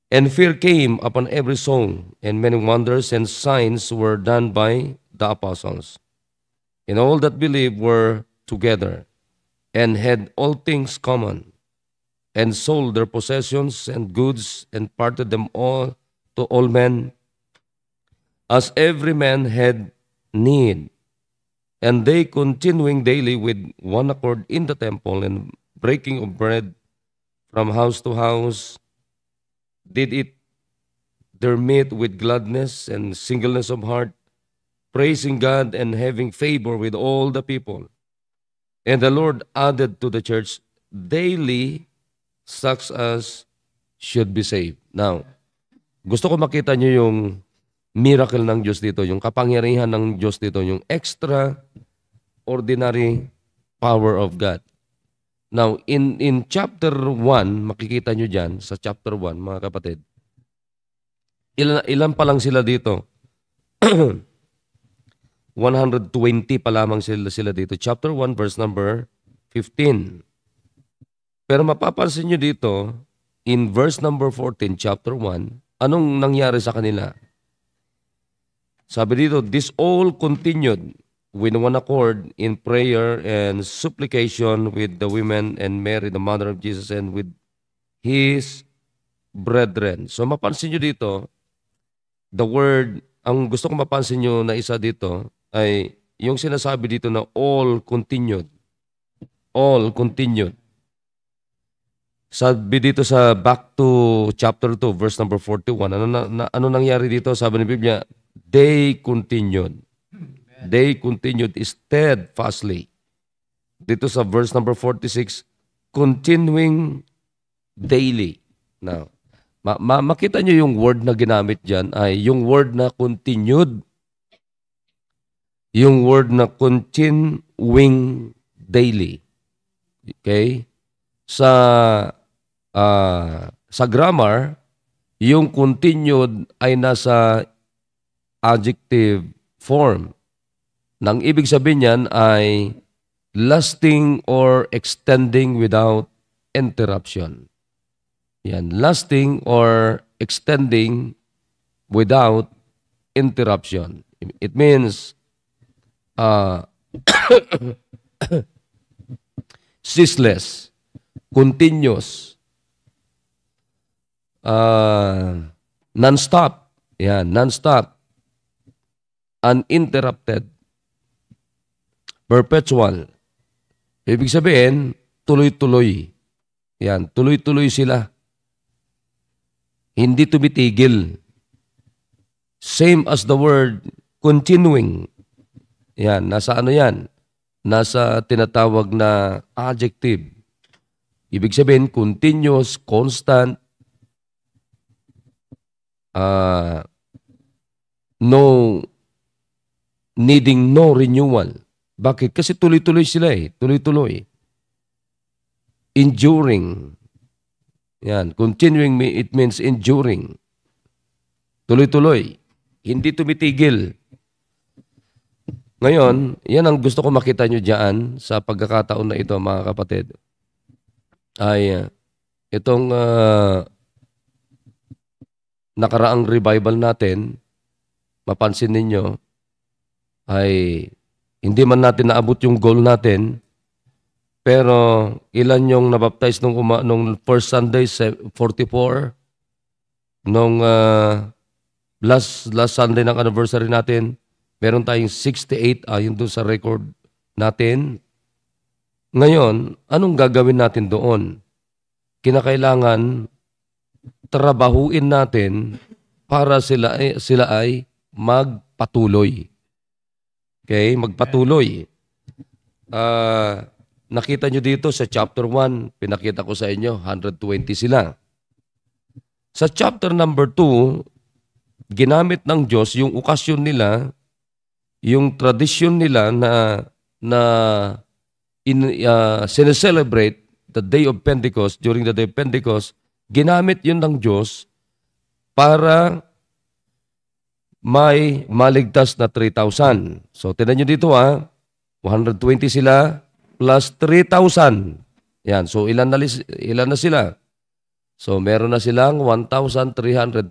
And fear came upon every soul, and many wonders and signs were done by the apostles. And all that believed were together, and had all things common, and sold their possessions and goods, and parted them all to all men, as every man had need. And they continuing daily with one accord in the temple, and breaking of bread from house to house, did eat their meat with gladness and singleness of heart, praising God and having favor with all the people. And the Lord added to the church daily such as should be saved. Now, gusto ko makita nyo yung miracle ng Diyos dito, yung kapangyarihan ng Diyos dito, yung extraordinary power of God. Now, in chapter 1, makikita nyo dyan, sa chapter 1, mga kapatid, ilan pa lang sila dito? 120 pa lamang sila dito. Chapter 1, verse number 15. Pero mapapansin nyo dito, in verse number 14, chapter 1, anong nangyari sa kanila? Sabi dito, this all continued with one accord in prayer and supplication with the women and Mary, the mother of Jesus, and with his brethren. So mapansin nyo dito, the word, ang gusto kong mapansin nyo na isa dito, ay yung sinasabi dito na all continued. All continued. Sabi dito sa back to chapter 2, verse number 41, ano nangyari dito? Sabi ng Biblia, they continued. They continued steadfastly. Dito sa verse number 46, continuing daily. Now, makita nyo yung word na ginamit dyan ay yung word na continued, yung word na continuing daily. Okay? Sa grammar, yung continued ay nasa adjective form. Nang ibig sabihin niyan ay lasting or extending without interruption. Yan, lasting or extending without interruption. It means ceaseless, continuous, non-stop. Yan, non-stop, uninterrupted, perpetual. Ibig sabihin, tuloy-tuloy. Yan, tuloy-tuloy sila. Hindi tumitigil. Same as the word continuing. Yan, nasa ano yan? Nasa tinatawag na adjective. Ibig sabihin, continuous, constant, needing no renewal. Bakit? Kasi tuloy-tuloy sila eh. Tuloy-tuloy. Enduring. Yan. Continuing, it means enduring. Tuloy-tuloy. Hindi tumitigil. Ngayon, yan ang gusto ko makita nyo dyan sa pagkakataon na ito, mga kapatid. Ay, itong nakaraang revival natin, mapansin ninyo, ay hindi man natin naabot yung goal natin, pero ilan yung nabaptize nung first Sunday, 44, nung last Sunday ng anniversary natin, meron tayong 68 ayon doon sa record natin. Ngayon, anong gagawin natin doon? Kinakailangan trabahuin natin para sila ay magpatuloy. Okay? Magpatuloy. Nakita nyo dito sa chapter 1, pinakita ko sa inyo, 120 sila. Sa chapter number 2, ginamit ng Diyos yung okasyon nila, yung tradisyon nila na sineselebrate the day of Pentecost, during the day of Pentecost, ginamit yun ng Diyos para may maligtas na 3,000. So, tinan nyo dito 120 sila plus 3,000. Yan. So, ilan na sila? So, meron na silang 1,320.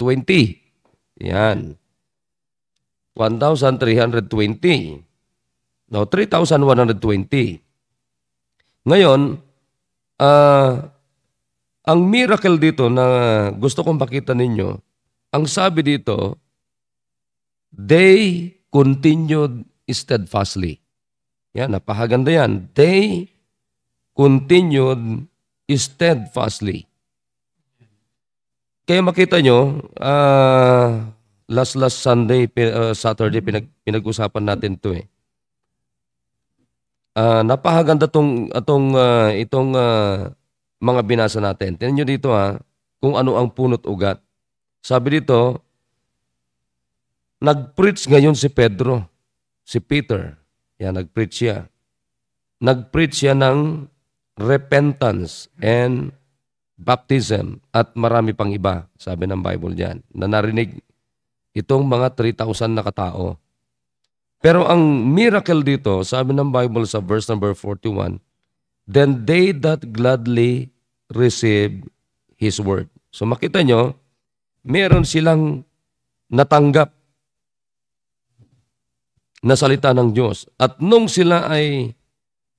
Yan. 1,320. No, 3,120. Ngayon, ang miracle dito na gusto kong pakita ninyo, ang sabi dito, they continued steadfastly. Yan, napakaganda yan. They continued steadfastly. Kaya makita nyo, last Sunday, Saturday, pinag-usapan natin ito eh. Napakaganda itong mga binasa natin. Tingnan nyo dito kung ano ang punot ugat. Sabi dito, nag-preach ngayon si Peter. Yan, nag-preach siya. Nag-preach siya ng repentance and baptism at marami pang iba, sabi ng Bible diyan, na narinig itong mga 3,000 na katao. Pero ang miracle dito, sabi ng Bible sa verse number 41, then they that gladly receive His word. So makita nyo, meron silang natanggap na salita ng Diyos. At nung sila ay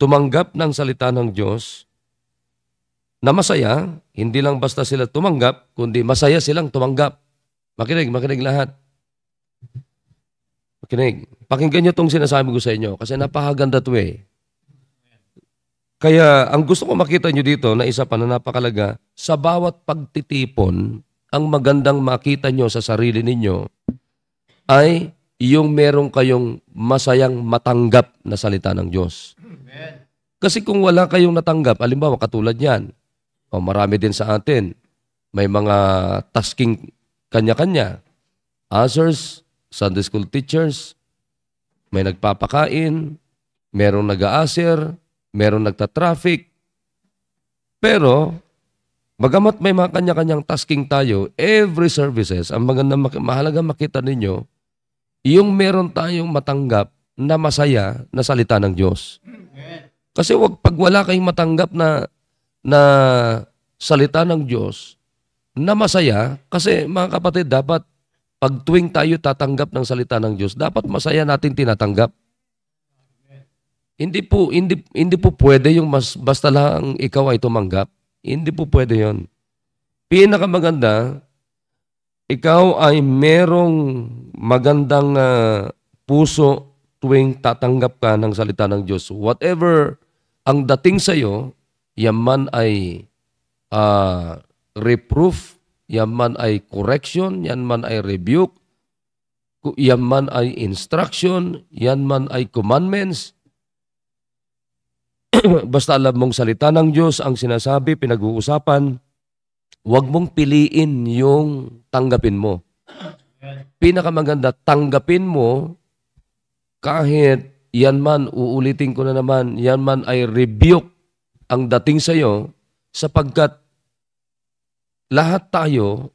tumanggap ng salita ng Diyos, na masaya, hindi lang basta sila tumanggap, kundi masaya silang tumanggap. Makinig lahat. Makinig. Pakinggan nyo itong sinasabi ko sa inyo kasi napakaganda ito eh. Kaya ang gusto ko makita nyo dito na isa pa na napakalaga, sa bawat pagtitipon, ang magandang makita nyo sa sarili ninyo ay yung meron kayong masayang matanggap na salita ng Diyos. Kasi kung wala kayong natanggap, alimbawa katulad yan, o marami din sa atin, may mga tasking kanya-kanya. Ushers, Sunday school teachers, may nagpapakain, merong nag-aasir, merong nagta-traffic. Pero, bagamat may mga kanya-kanyang tasking tayo, every services, ang mahalaga makita ninyo, yung meron tayong matanggap na masaya na salita ng Diyos. Kasi pag wala kayong matanggap na salita ng Diyos na masaya, kasi mga kapatid, dapat pag tuwing tayo tatanggap ng salita ng Diyos, dapat masaya natin tinatanggap. Hindi po pwede yung basta lang ikaw ay tumanggap. Hindi po pwede yon. Pinakamaganda, ikaw ay merong magandang puso tuwing tatanggap ka ng salita ng Diyos. Whatever ang dating sa'yo, yan man ay reproof, yan man ay correction, yan man ay rebuke, yan man ay instruction, yan man ay commandments. Basta alam mong salita ng Diyos ang sinasabi, pinag-uusapan, huwag mong piliin yung tanggapin mo. Pinakamaganda, tanggapin mo kahit yan man, uulitin ko na naman, yan man ay rebuke ang dating sa'yo, sapagkat lahat tayo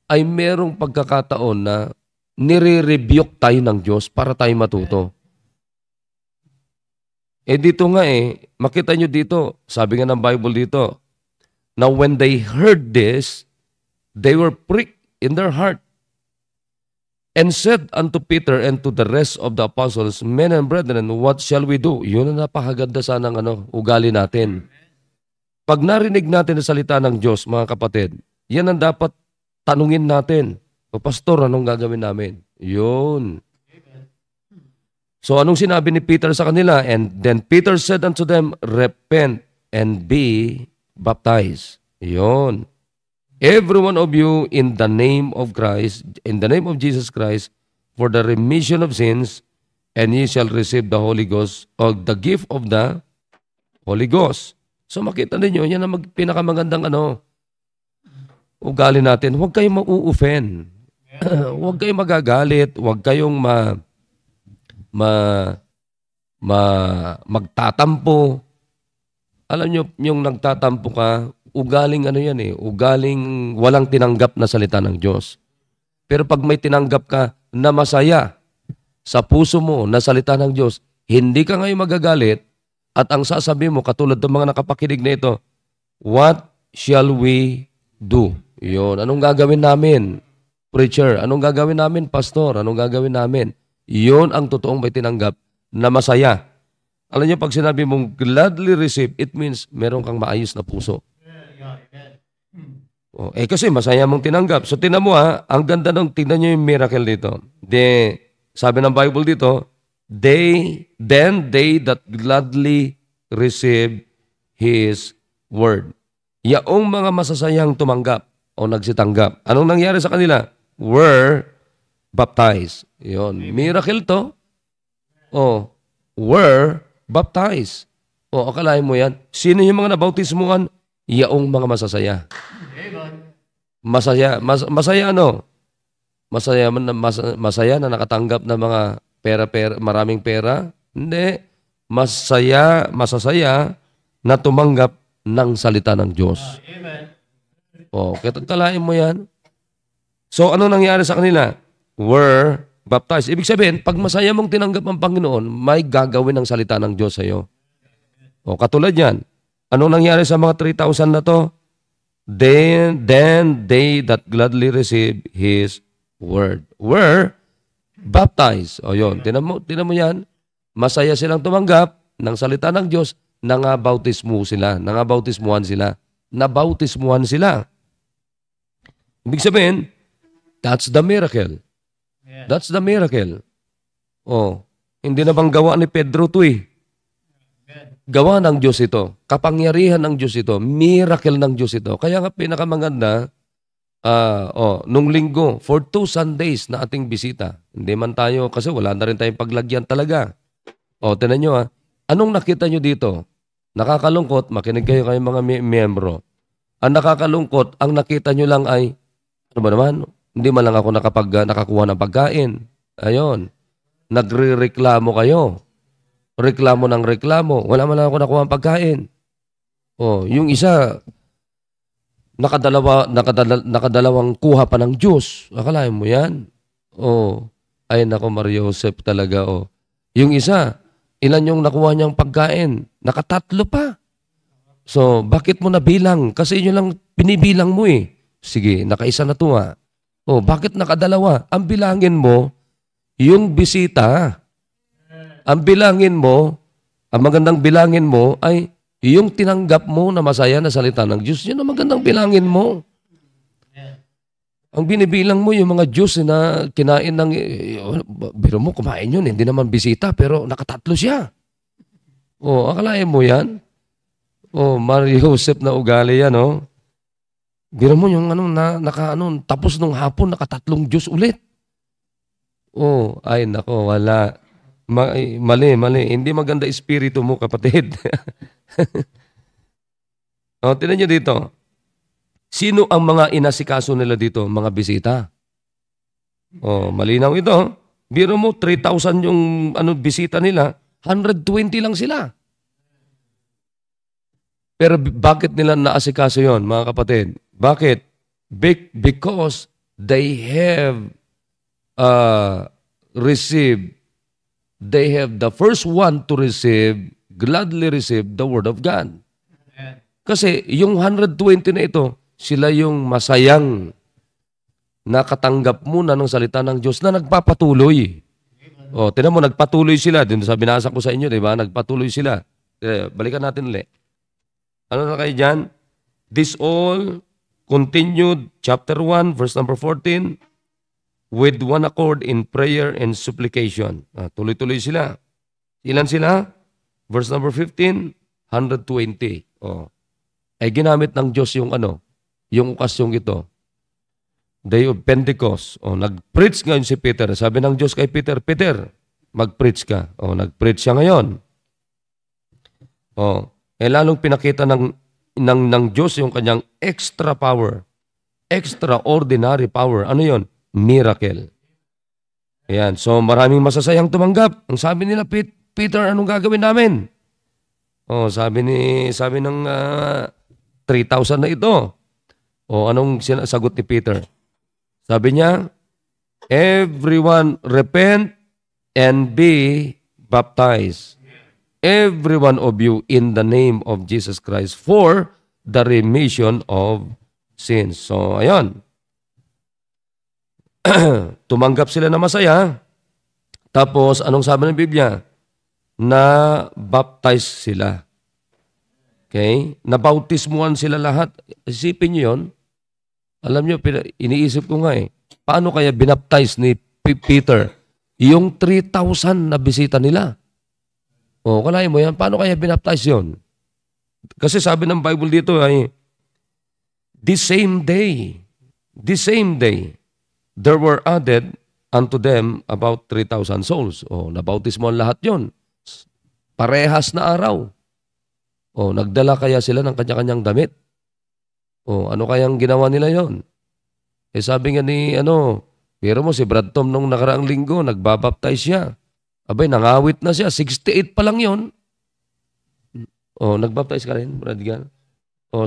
ay merong pagkakataon na nire-rebuke tayo ng Diyos para tayo matuto. Dito nga makita nyo dito, sabi nga ng Bible dito, now when they heard this, they were pricked in their heart and said unto Peter and to the rest of the apostles, men and brethren, what shall we do? Yun ang napakaganda sanang ugali natin. Pag narinig natin ang salita ng Diyos, mga kapatid, yan ang dapat tanungin natin. O pastor, anong gagawin namin? Yun. So anong sinabi ni Peter sa kanila? And then Peter said unto them, repent and be baptized. Yun. Every one of you in the name of Christ, in the name of Jesus Christ, for the remission of sins, and ye shall receive the Holy Ghost, or the gift of the Holy Ghost. So makita ninyo, yan ang pinakamagandang ugali natin. Huwag kayong mau-offend. Huwag kayong magagalit. Huwag kayong magtatampo. Alam nyo, yung nagtatampo ka, ugaling yan ugaling walang tinanggap na salita ng Diyos. Pero pag may tinanggap ka na masaya sa puso mo na salita ng Diyos, hindi ka ngayon magagalit at ang sasabi mo, katulad ng mga nakapakinig na ito, what shall we do? Yun. Anong gagawin namin? Preacher, anong gagawin namin? Pastor, anong gagawin namin? Yun ang totoong may tinanggap na masaya. Alam niyo, pag sinabi mong gladly receive, it means meron kang maayos na puso. Kasi masaya mong tinanggap. So, tinan mo ang ganda tingnan niyo yung miracle dito. Sabi ng Bible dito, then they that gladly receive His word. Yaong mga masasayang tumanggap o nagsitanggap. Anong nangyari sa kanila? Were baptized. Yun. Miracle to. Were baptized. Akalain mo yan. Sino yung mga nabautismuhan? Yaong mga masasaya. Masaya ano? Masaya na nakatanggap ng mga pera, maraming pera? Hindi. Masasaya na tumanggap ng salita ng Diyos. Kalain mo yan. So, ano nangyari sa kanila? Were baptized. Ibig sabihin, pag masaya mong tinanggap ang Panginoon, may gagawin ng salita ng Diyos sa iyo. Katulad yan. Anong nangyari sa mga 3,000 na to? Then they that gladly receive His word were baptized. Yun. Tinan mo yan. Masaya silang tumanggap ng salita ng Diyos. Nangabautismuhan sila. Nabautismuhan sila. Ibig sabihin, that's the miracle. That's the miracle. Hindi na bang gawa ni Pedro to Gawa ng Diyos ito. Kapangyarihan ng Diyos ito. Miracle ng Diyos ito. Kaya nga pinakamaganda, nung linggo, for 2 Sundays na ating bisita. Hindi man tayo, kasi wala na rin tayong paglagyan talaga. Tinan nyo anong nakita nyo dito? Nakakalungkot, makinig kayo kayong mga miyembro. Ang nakakalungkot, ang nakita nyo lang ay, ano ba naman? Hindi man lang ako nakakuha ng pagkain. Ayon. Nagre-reklamo kayo. Reklamo ng reklamo. Wala man lang ako nakuha ng pagkain. Yung isa, nakadalawang kuha pa ng Diyos. Akalain mo yan? Ay nako, Mario Joseph talaga. Yung isa, ilan yung nakuha niyang pagkain? Nakatatlo pa. So, bakit mo nabilang? Kasi yun lang binibilang mo Sige, nakaisa na to bakit nakadalawa? Ang bilangin mo, yung bisita. Ang bilangin mo, ang magandang bilangin mo ay yung tinanggap mo na masaya na salita ng Diyos. Yun ang magandang bilangin mo. Ang binibilang mo yung mga Diyos na kinain ng... Biro mo, kumain yun. Hindi naman bisita, pero nakatatlo siya. Akalain mo yan? Mario Joseph na ugali yan, Biro mo yung tapos nung hapon, nakatatlong Diyos ulit. Ay nako, wala. Mali. Hindi maganda espiritu mo, kapatid. Tingnan nyo dito. Sino ang mga inasikaso nila dito? Mga bisita. Malinaw ito. Biro mo, 3,000 yung bisita nila. 120 lang sila. Pero bakit nila naasikaso yon, mga kapatid? Bakit? Because they have they have the first one to gladly receive the Word of God. Kasi yung 120 na ito, sila yung masayang nakatanggap muna ng salita ng Diyos na nagpapatuloy. Tinan mo, nagpatuloy sila. Dito sa binasa ko sa inyo, di ba? Nagpatuloy sila. Balikan natin ulit. Ano na kayo dyan? This all continued, chapter 1, verse number 14. with one accord in prayer and supplication. Tuloy-tuloy sila. Ilan sila? Verse number 15, 120. Ay ginamit ng Diyos yung yung okasyong ito. Day of Pentecost. Nag-preach ngayon si Peter. Sabi ng Diyos kay Peter, Peter, mag-preach ka. Nag-preach siya ngayon. Lalong pinakita ng Diyos yung kanyang extra power. Extraordinary power. Ano yon? Miracle. Ayan. So maraming masasayang tumanggap. Ang sabi nila, Peter, anong gagawin namin? Sabi ng 3,000 na ito. Anong sagot ni Peter? Sabi niya, everyone repent and be baptized. Every one of you in the name of Jesus Christ for the remission of sins. So, ayan. Tumanggap sila na masaya. Tapos, anong sabi ng Biblia? Na-baptize sila. Okay? Nabautismuhan sila lahat. Isipin niyo yun. Alam niyo, iniisip ko nga paano kaya binaptize ni Peter yung 3,000 na bisita nila? Kalahin mo yan, paano kaya binaptize yun? Kasi sabi ng Bible dito ay, the same day, there were added unto them about 3,000 souls. Nabautismo ang lahat yon. Parehas na araw. Nagdala kaya sila ng kanya-kanyang damit? Ano kayang ginawa nila yon? Sabi nga ni, pero mo si Brad Tom nung nakaraang linggo, nagbabaptize siya. Abay, nangawit na siya. 68 pa lang yon. Nagbaptize ka rin, Brad Edgar?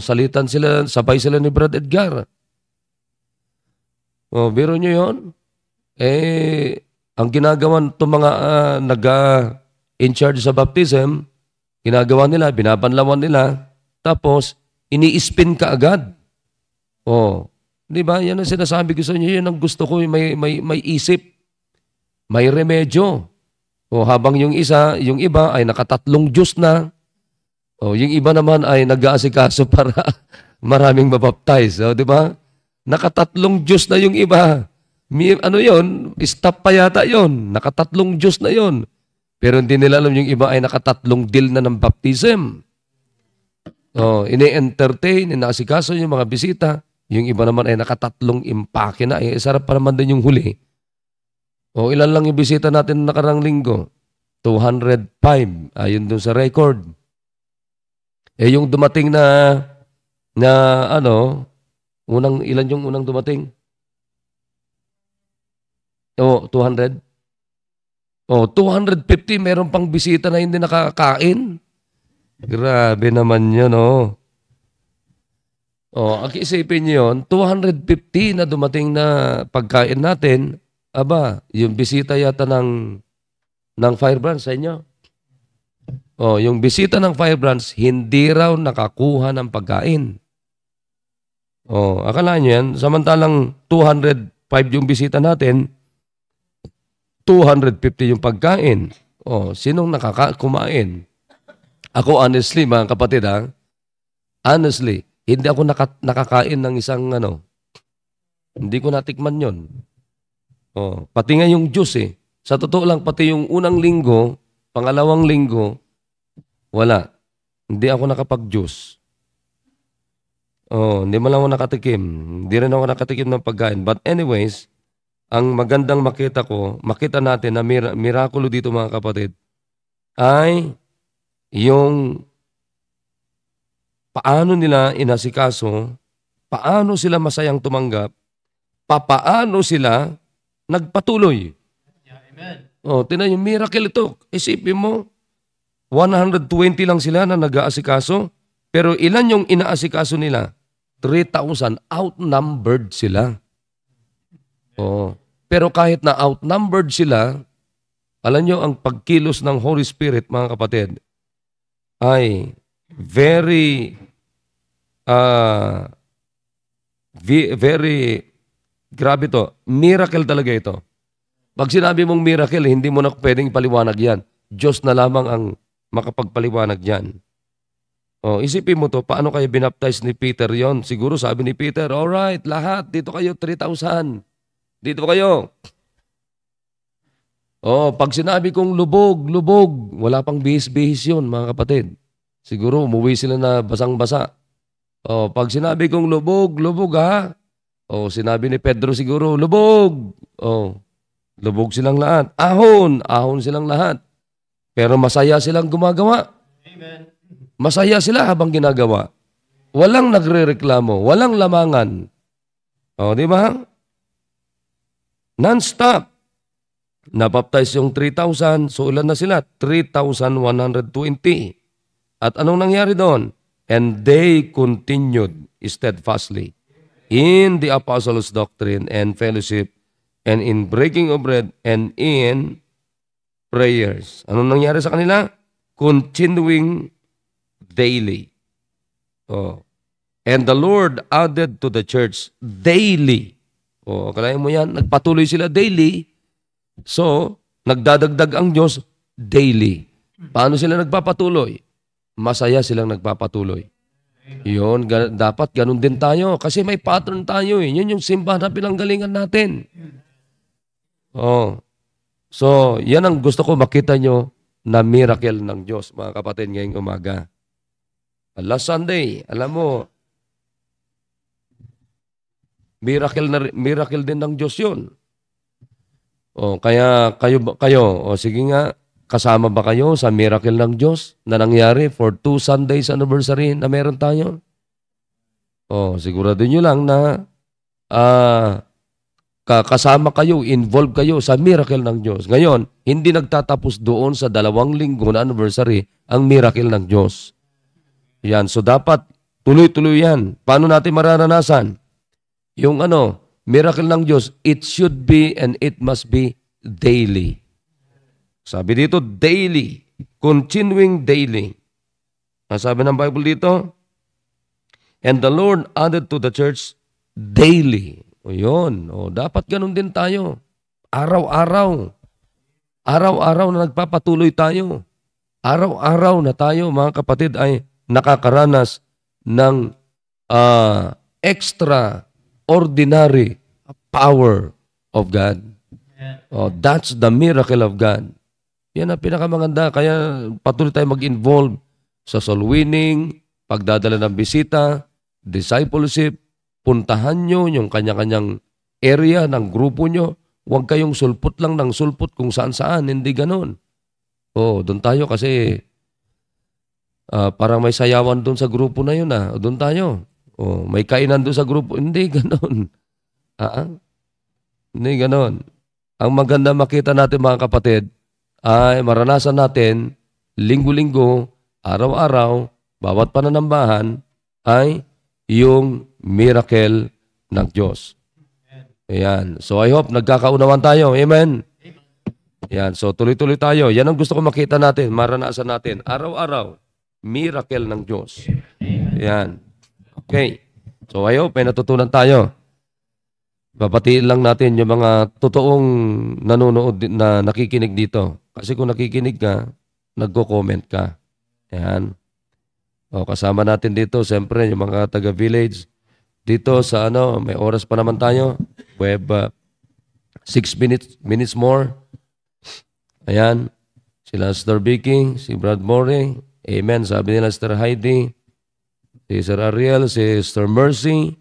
Salitan sila, sabay sila ni Brad Edgar. Biro nyo yun? Ang ginagawa itong mga in charge sa baptism, ginagawa nila, binabanlawan nila, tapos ini-spin ka agad. Di ba? Yan ang sinasabi ko sa inyo, yan ang gusto ko, may isip, may remedyo. Habang yung iba ay nakatatlong Diyos na, yung iba naman ay nag-aasikaso para maraming mabaptize. Di ba? Nakatatlong Diyos na yung iba. Ano yon? Stop pa yata yon. Nakatatlong Diyos na yon. Pero hindi nila alam yung iba ay nakatatlong deal na ng baptism. Ini-entertain, inaasikaso yung mga bisita. Yung iba naman ay nakatatlong impake na. Sarap pa naman din yung huli. Ilan lang yung bisita natin nakarang linggo? 205. Ayun dun sa record. Yung dumating na ilan yung unang dumating? 200? 250, meron pang bisita na hindi nakakain. Grabe naman yun, ang isipin nyo yun, 250 na dumating na pagkain natin, yung bisita yata ng Firebrands sa inyo. Yung bisita ng Firebrands, hindi raw nakakuha ng pagkain. Akala nyo yan, samantalang 205 yung bisita natin, 250 yung pagkain. Sinong kumain? Ako honestly, mga kapatid, honestly, hindi ako nakakain ng isang hindi ko natikman yon. Pati nga yung juice Sa totoo lang, pati yung unang linggo, pangalawang linggo, wala. Hindi ako nakapag-juice. Hindi man lang ako nakatikim. Hindi rin ako nakatikim ng pagkain. But anyways, ang magandang makita natin na mirakulo dito mga kapatid, ay yung paano nila inasikaso, paano sila masayang tumanggap, paano sila nagpatuloy. Amen. Tingnan yung miracle ito. Isipin mo, 120 lang sila na nag-aasikaso, pero ilan yung inaasikaso nila? 3,000, outnumbered sila. Pero kahit na outnumbered sila, alam nyo, ang pagkilos ng Holy Spirit, mga kapatid, ay very grabe to. Miracle talaga ito. Pag sinabi mong miracle, hindi mo na pwedeng paliwanag yan. Diyos na lamang ang makapagpaliwanag yan. Isipin mo to, paano kayo binaptize ni Peter yon? Siguro sabi ni Peter, alright, lahat, dito kayo 3,000. Dito ba kayo? Pag sinabi kong lubog, wala pang bihis-bihis yun, mga kapatid. Siguro umuwi sila na basang-basa. Pag sinabi kong lubog ha? Sinabi ni Pedro siguro, lubog. Lubog silang lahat. Ahon silang lahat. Pero masaya silang gumagawa. Amen. Masaya sila habang ginagawa. Walang nagrereklamo, walang lamangan. Di ba? Non-stop. Nabaptize yung 3,000, so ilan na sila? 3,120. At anong nangyari doon? And they continued steadfastly in the apostles' doctrine and fellowship and in breaking of bread and in prayers. Anong nangyari sa kanila? Continuing daily. And the Lord added to the church daily. Akalain mo yan, nagpatuloy sila daily. So, nagdadagdag ang Diyos daily. Paano sila nagpapatuloy? Masaya silang nagpapatuloy. Yun, dapat ganun din tayo. Kasi may pattern tayo. Yun yung simbahan na pinanggalingan natin. So, yan ang gusto ko makita nyo na miracle ng Diyos, mga kapatid, ngayong umaga. Last Sunday, alam mo, miracle din ng Diyos yun. Kaya kayo, sige nga, kasama ba kayo sa miracle ng Diyos na nangyari for 2 Sundays anniversary na meron tayo? Sigurado nyo lang na kasama kayo, involved kayo sa miracle ng Diyos. Ngayon, hindi nagtatapos doon sa 2 linggo na anniversary ang miracle ng Diyos. Yan, so dapat tuloy-tuloy yan. Paano natin mararanasan? Yung miracle ng Diyos, it should be and it must be daily. Sabi dito, daily. Continuing daily. Ang sabi ng Bible dito, and the Lord added to the church daily. Yun. Dapat ganun din tayo. Araw-araw. Araw-araw na nagpapatuloy tayo. Araw-araw na tayo, mga kapatid, ay nakakaranas ng extraordinary power of God. That's the miracle of God. Yan ang pinakamaganda. Kaya patuloy tayo mag-involve sa soul winning, pagdadala ng bisita, discipleship, puntahan nyo yung kanya-kanyang area ng grupo nyo. Huwag kayong sulpot lang ng sulpot kung saan-saan. Hindi ganon. Doon tayo kasi parang may sayawan doon sa grupo na yun. Doon tayo. May kainan doon sa grupo. Hindi ganon. Hindi ganon. Ang maganda makita natin, mga kapatid, ay maranasan natin linggo-linggo, araw-araw, bawat pananambahan ay yung miracle ng Diyos. Ayan. So I hope nagkakaunawan tayo. Amen? Ayan. So tuloy-tuloy tayo. Yan ang gusto ko makita natin, maranasan natin. Araw-araw, miracle ng Diyos. Ayan. Okay. So I hope may natutunan tayo. Papatiin lang natin yung mga totoong nanonood na nakikinig dito. Kasi kung nakikinig ka, nagko-comment ka. Ayan. Kasama natin dito, siyempre, yung mga taga-village. Dito sa may oras pa naman tayo. We have 6 minutes more. Ayan. Sila Sister Vicky, si Brad More. Amen. Sabi nila Sister Heidi, si Sir Ariel, si Sister Mercy.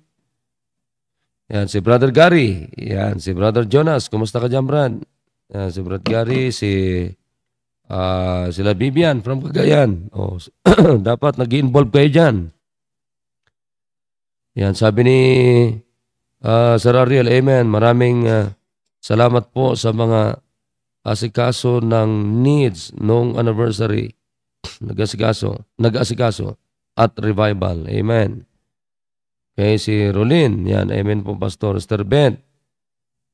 Yan, si Brother Gary. Yan, si Brother Jonas. Kumusta ka dyan, Brad? Yan, si Brother Gary, sila Bibian from Cagayan. Dapat nag-involve kayo dyan. Yan, sabi ni Sir Ariel, amen. Maraming salamat po sa mga asikaso ng needs nung anniversary. Nag-asikaso at revival. Amen. Okay, si Rolin. Yan, amen po, Pastor. Sister Bent.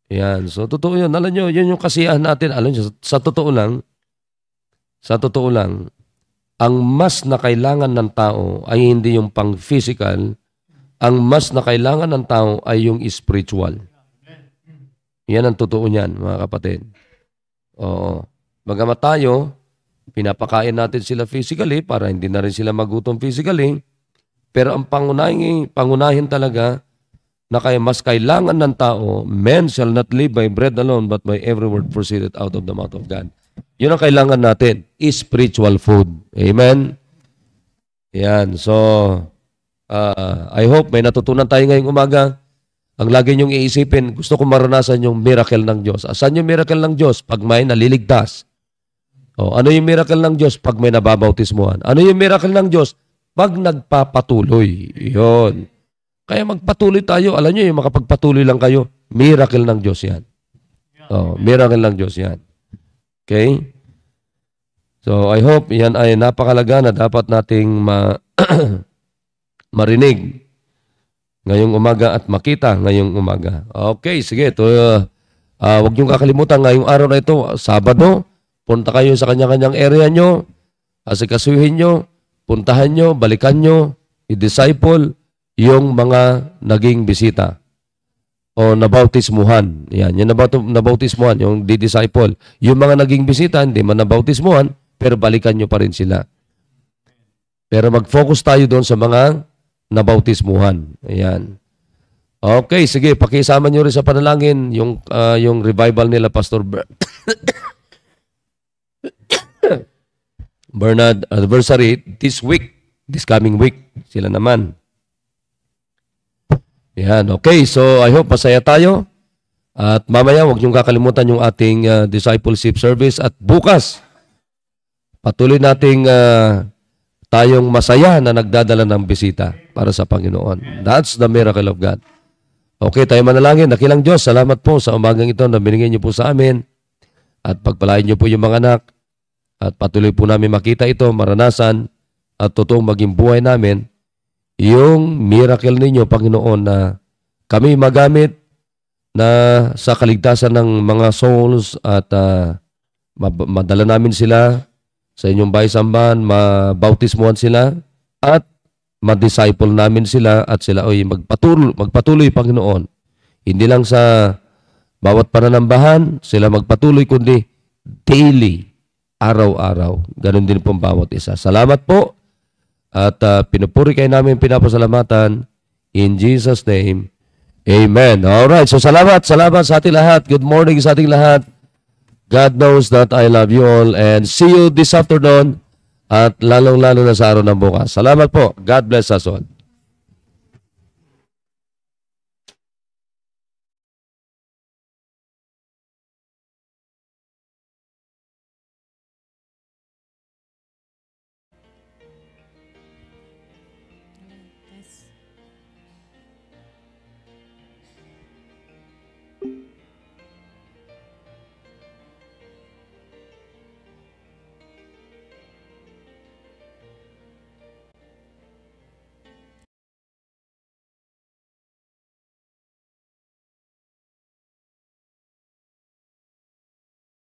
Yan, so totoo yun. Alam nyo, yun yung kasiyahan natin. Alam nyo, sa totoo lang, ang mas na kailangan ng tao ay hindi yung pang-physical. Ang mas na kailangan ng tao ay yung spiritual. Yan ang totoo niyan, mga kapatid. Bagamat tayo, pinapakain natin sila physically para hindi na rin sila magutom physically. Pero ang pangunahin talaga na mas kailangan ng tao, men shall not live by bread alone, but by every word proceeded out of the mouth of God. Yun ang kailangan natin, is spiritual food. Amen? Yan. So, I hope may natutunan tayo ngayong umaga. Ang lagi niyong iisipin, gusto ko maranasan yung miracle ng Diyos. Asan yung miracle ng Diyos? Pag may naliligtas. Ano yung miracle ng Diyos? Pag may nababautismuhan. Ano yung miracle ng Diyos? Pag nagpapatuloy. Yun. Kaya magpatuloy tayo. Alam niyo, yung makapagpatuloy lang kayo, miracle ng Diyos yan. Miracle ng Diyos yan. Okay? So, I hope yan ay napakalaga na dapat nating marinig ngayong umaga at makita ngayong umaga. Okay, sige. Huwag niyong kakalimutan ngayong araw na ito, Sabado, punta kayo sa kanya-kanyang area nyo, asikasuhin nyo, puntahan nyo, balikan nyo, i-disciple yung mga naging bisita o nabautismuhan. Yan, yung nabautismuhan, yung di-disciple. Yung mga naging bisita, hindi man nabautismuhan, pero balikan nyo pa rin sila. Pero mag-focus tayo doon sa mga nabautismuhan. Ayan. Okay, sige, pakisama nyo rin sa panalangin yung revival nila, Pastor Bernard anniversary this coming week. Sila naman. Yan, okay. So, I hope masaya tayo. At mamaya, huwag niyong kakalimutan yung ating discipleship service. At bukas, patuloy nating tayong masaya na nagdadala ng bisita para sa Panginoon. That's the miracle of God. Okay, tayo manalangin. Dakilang Diyos, salamat po sa umagang ito na binigay niyo po sa amin. At pagpalain niyo po yung mga anak. At patuloy po namin makita ito, maranasan, at totoong maging buhay namin yung miracle ninyo, Panginoon, na kami magamit na sa kaligtasan ng mga souls at madala namin sila sa inyong bahay-sambahan, mabautismuhan sila at ma-disciple namin sila at sila ay magpatuloy, Panginoon. Hindi lang sa bawat pananambahan sila magpatuloy, kundi daily, araw-araw. Ganon din po bawat isa. Salamat po. At pinupuri kayo namin, pinapasalamatan. In Jesus' name, amen. Alright, so salamat sa ating lahat. Good morning sa ating lahat. God knows that I love you all. And see you this afternoon at lalong-lalo na sa araw ng bukas. Salamat po. God bless us all.